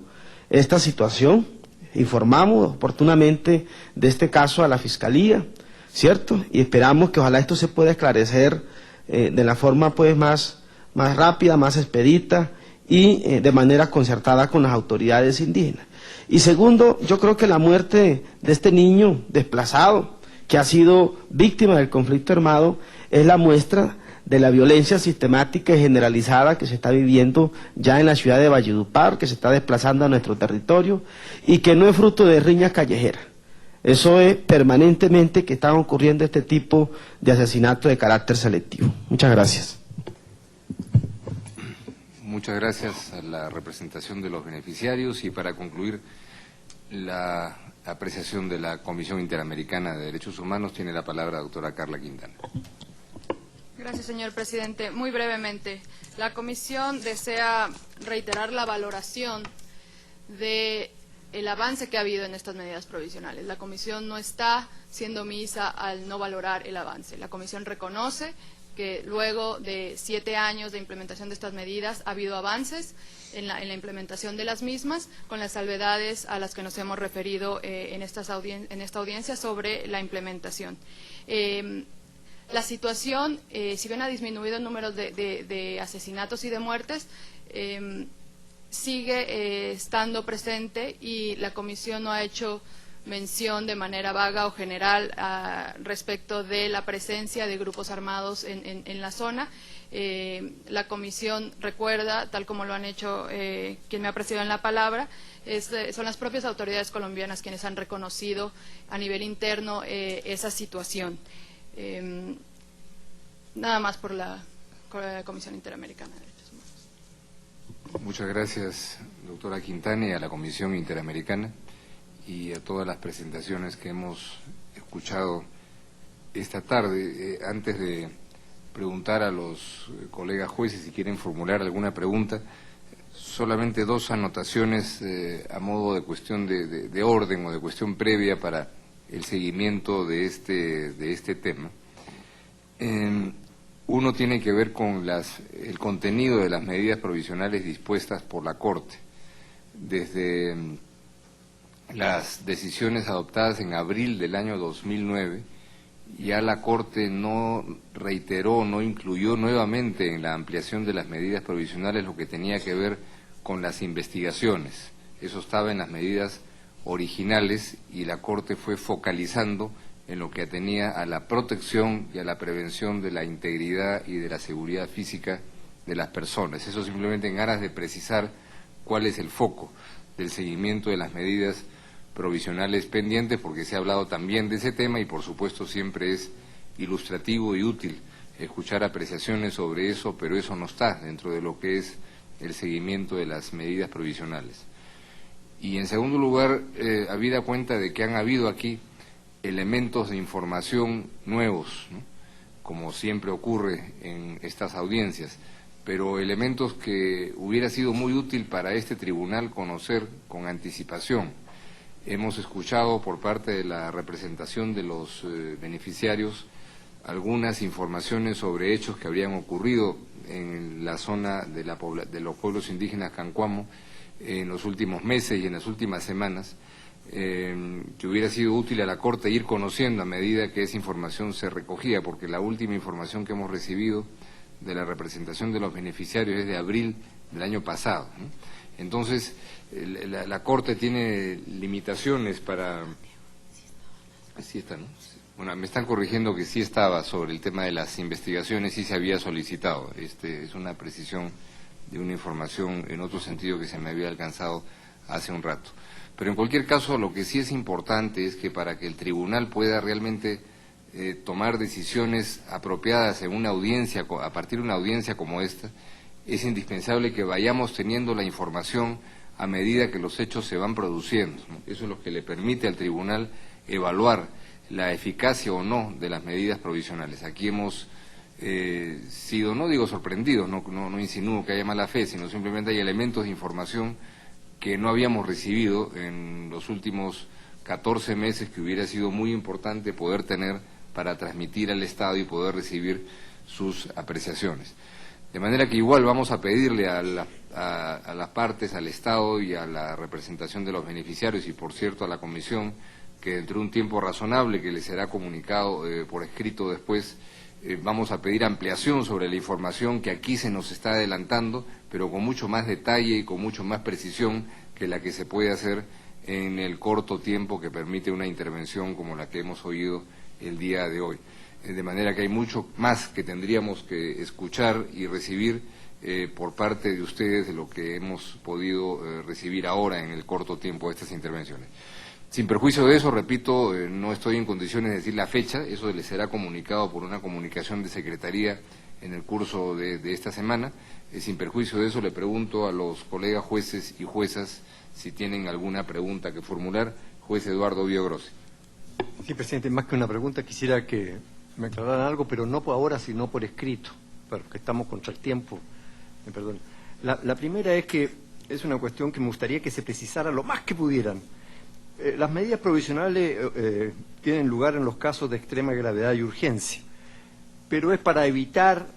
esta situación. Informamos oportunamente de este caso a la Fiscalía, ¿cierto? Y esperamos que ojalá esto se pueda esclarecer de la forma pues más rápida, más expedita y de manera concertada con las autoridades indígenas. Y segundo, yo creo que la muerte de este niño desplazado, que ha sido víctima del conflicto armado, es la muestra de la violencia sistemática y generalizada que se está viviendo ya en la ciudad de Valledupar, que se está desplazando a nuestro territorio y que no es fruto de riñas callejeras. Eso es permanentemente que están ocurriendo este tipo de asesinatos de carácter selectivo. Muchas gracias. Muchas gracias a la representación de los beneficiarios y para concluir la apreciación de la Comisión Interamericana de Derechos Humanos tiene la palabra la doctora Carla Quintana. Gracias, señor presidente. Muy brevemente, la Comisión desea reiterar la valoración del avance que ha habido en estas medidas provisionales. La Comisión no está siendo omisa al no valorar el avance. La Comisión reconoce que luego de 7 años de implementación de estas medidas ha habido avances en la implementación de las mismas, con las salvedades a las que nos hemos referido en esta audiencia sobre la implementación. La situación, si bien ha disminuido el número de asesinatos y de muertes, sigue estando presente y la Comisión no ha hecho mención de manera vaga o general respecto de la presencia de grupos armados en la zona. La Comisión recuerda, tal como lo han hecho quien me ha precedido en la palabra, son las propias autoridades colombianas quienes han reconocido a nivel interno esa situación. Nada más por la Comisión Interamericana de Derechos Humanos. Muchas gracias, doctora Quintana, y a la Comisión Interamericana y a todas las presentaciones que hemos escuchado esta tarde. Antes de preguntar a los colegas jueces si quieren formular alguna pregunta, solamente 2 anotaciones a modo de cuestión de orden o de cuestión previa para el seguimiento de este tema. Uno tiene que ver con el contenido de las medidas provisionales dispuestas por la Corte. Desde las decisiones adoptadas en abril del año 2009, ya la Corte no reiteró, no incluyó nuevamente en la ampliación de las medidas provisionales lo que tenía que ver con las investigaciones. Eso estaba en las medidas originales y la Corte fue focalizando en lo que atenía a la protección y a la prevención de la integridad y de la seguridad física de las personas. Eso simplemente en aras de precisar cuál es el foco del seguimiento de las medidas provisionales pendientes, porque se ha hablado también de ese tema y por supuesto siempre es ilustrativo y útil escuchar apreciaciones sobre eso, pero eso no está dentro de lo que es el seguimiento de las medidas provisionales. Y en segundo lugar, habida cuenta de que han habido aquí elementos de información nuevos, ¿no?, como siempre ocurre en estas audiencias, pero elementos que hubiera sido muy útil para este tribunal conocer con anticipación. Hemos escuchado por parte de la representación de los beneficiarios algunas informaciones sobre hechos que habrían ocurrido en la zona de los pueblos indígenas Cancuamo en los últimos meses y en las últimas semanas, que hubiera sido útil a la Corte ir conociendo a medida que esa información se recogía, porque la última información que hemos recibido de la representación de los beneficiarios es de abril del año pasado, ¿no? Entonces, la Corte tiene limitaciones para... Sí está, ¿no? Bueno, me están corrigiendo que sí estaba sobre el tema de las investigaciones, sí se había solicitado. Es una precisión de una información en otro sentido que se me había alcanzado hace un rato. Pero en cualquier caso, lo que sí es importante es que para que el tribunal pueda realmente tomar decisiones apropiadas en una audiencia, a partir de una audiencia como esta, es indispensable que vayamos teniendo la información a medida que los hechos se van produciendo, ¿no? Eso es lo que le permite al tribunal evaluar la eficacia o no de las medidas provisionales. Aquí hemos sido, no digo sorprendidos, no insinúo que haya mala fe, sino simplemente hay elementos de información que no habíamos recibido en los últimos 14 meses que hubiera sido muy importante poder tener para transmitir al Estado y poder recibir sus apreciaciones. De manera que igual vamos a pedirle a las partes, al Estado y a la representación de los beneficiarios y, por cierto, a la Comisión, que dentro de un tiempo razonable que les será comunicado por escrito después, vamos a pedir ampliación sobre la información que aquí se nos está adelantando, pero con mucho más detalle y con mucho más precisión que la que se puede hacer en el corto tiempo que permite una intervención como la que hemos oído el día de hoy. De manera que hay mucho más que tendríamos que escuchar y recibir por parte de ustedes de lo que hemos podido recibir ahora en el corto tiempo de estas intervenciones. Sin perjuicio de eso, repito, no estoy en condiciones de decir la fecha, eso les será comunicado por una comunicación de Secretaría en el curso de esta semana. Sin perjuicio de eso, le pregunto a los colegas jueces y juezas si tienen alguna pregunta que formular. Juez Eduardo Biogrossi. Sí, presidente, más que una pregunta, quisiera que me aclararan algo, pero no por ahora, sino por escrito, porque estamos contra el tiempo. Perdón. La primera es que es una cuestión que me gustaría que se precisara lo más que pudieran. Las medidas provisionales tienen lugar en los casos de extrema gravedad y urgencia, pero es para evitar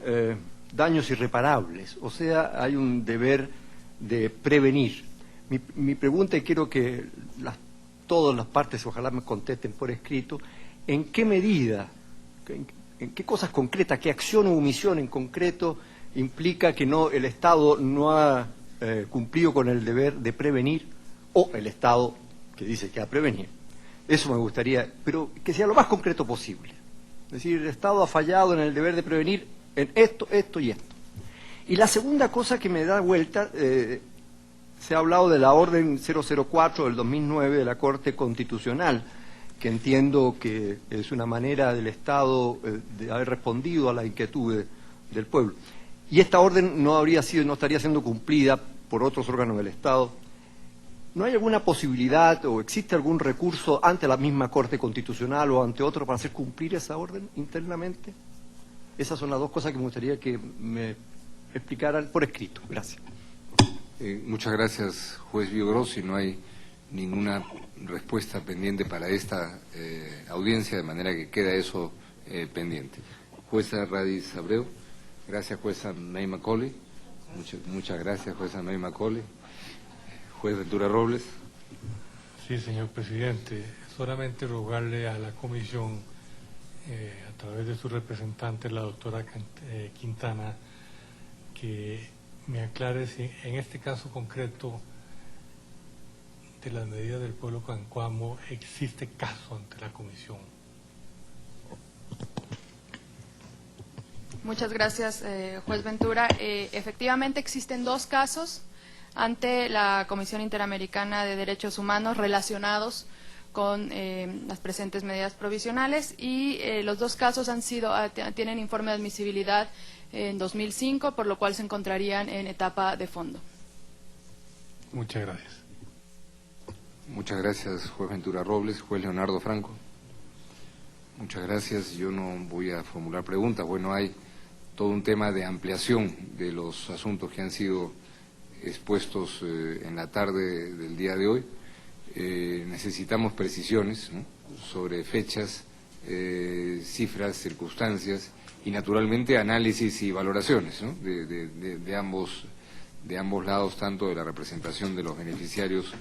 daños irreparables, o sea, hay un deber de prevenir. Mi pregunta, y quiero que todas las partes ojalá me contesten por escrito, ¿en qué medida, en qué cosas concretas, qué acción o omisión en concreto implica que el Estado no ha cumplido con el deber de prevenir, o el Estado que dice que ha prevenir? Eso me gustaría, pero que sea lo más concreto posible. Es decir, el Estado ha fallado en el deber de prevenir en esto, esto y esto. Y la segunda cosa que me da vuelta, se ha hablado de la Orden 004 del 2009 de la Corte Constitucional, que entiendo que es una manera del Estado de haber respondido a la inquietud del pueblo. Y esta orden no estaría siendo cumplida por otros órganos del Estado. ¿No hay alguna posibilidad o existe algún recurso ante la misma Corte Constitucional o ante otro para hacer cumplir esa orden internamente? Esas son las dos cosas que me gustaría que me explicaran por escrito. Gracias. Muchas gracias, juez Biogrossi. No hay ninguna respuesta pendiente para esta audiencia, de manera que queda eso pendiente. Jueza Radis Abreu. Gracias, jueza May Macaulay. Muchas gracias, jueza May Macaulay. Juez Ventura Robles. Sí, señor presidente. Solamente rogarle a la comisión, a través de su representante, la doctora Quintana, que me aclare si en este caso concreto de las medidas del pueblo Cancuamo existe caso ante la comisión. Muchas gracias, juez Ventura. Efectivamente existen dos casos ante la Comisión Interamericana de Derechos Humanos relacionados con las presentes medidas provisionales, y los dos casos tienen informe de admisibilidad en 2005, por lo cual se encontrarían en etapa de fondo. Muchas gracias. Muchas gracias, juez Ventura Robles. Juez Leonardo Franco. Muchas gracias. Yo no voy a formular preguntas. Bueno, hay todo un tema de ampliación de los asuntos que han sido expuestos en la tarde del día de hoy. Necesitamos precisiones, ¿no?, sobre fechas, cifras, circunstancias y naturalmente análisis y valoraciones, ¿no?, de ambos lados, tanto de la representación de los beneficiarios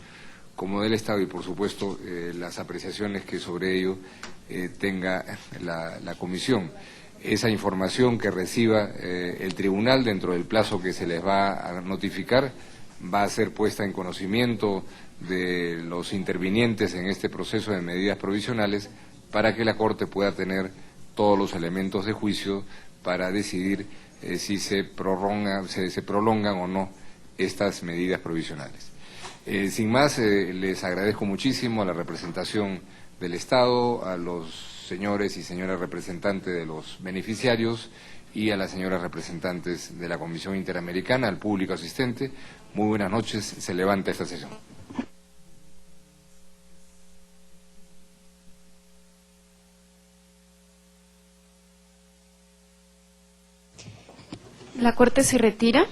como del Estado, y por supuesto las apreciaciones que sobre ello tenga la comisión. Esa información que reciba el tribunal dentro del plazo que se les va a notificar va a ser puesta en conocimiento de los intervinientes en este proceso de medidas provisionales para que la Corte pueda tener todos los elementos de juicio para decidir si se prolongan o no estas medidas provisionales. Sin más, les agradezco muchísimo a la representación del Estado, a los señores y señoras representantes de los beneficiarios y a las señoras representantes de la Comisión Interamericana, al público asistente. Muy buenas noches, se levanta esta sesión. La Corte se retira.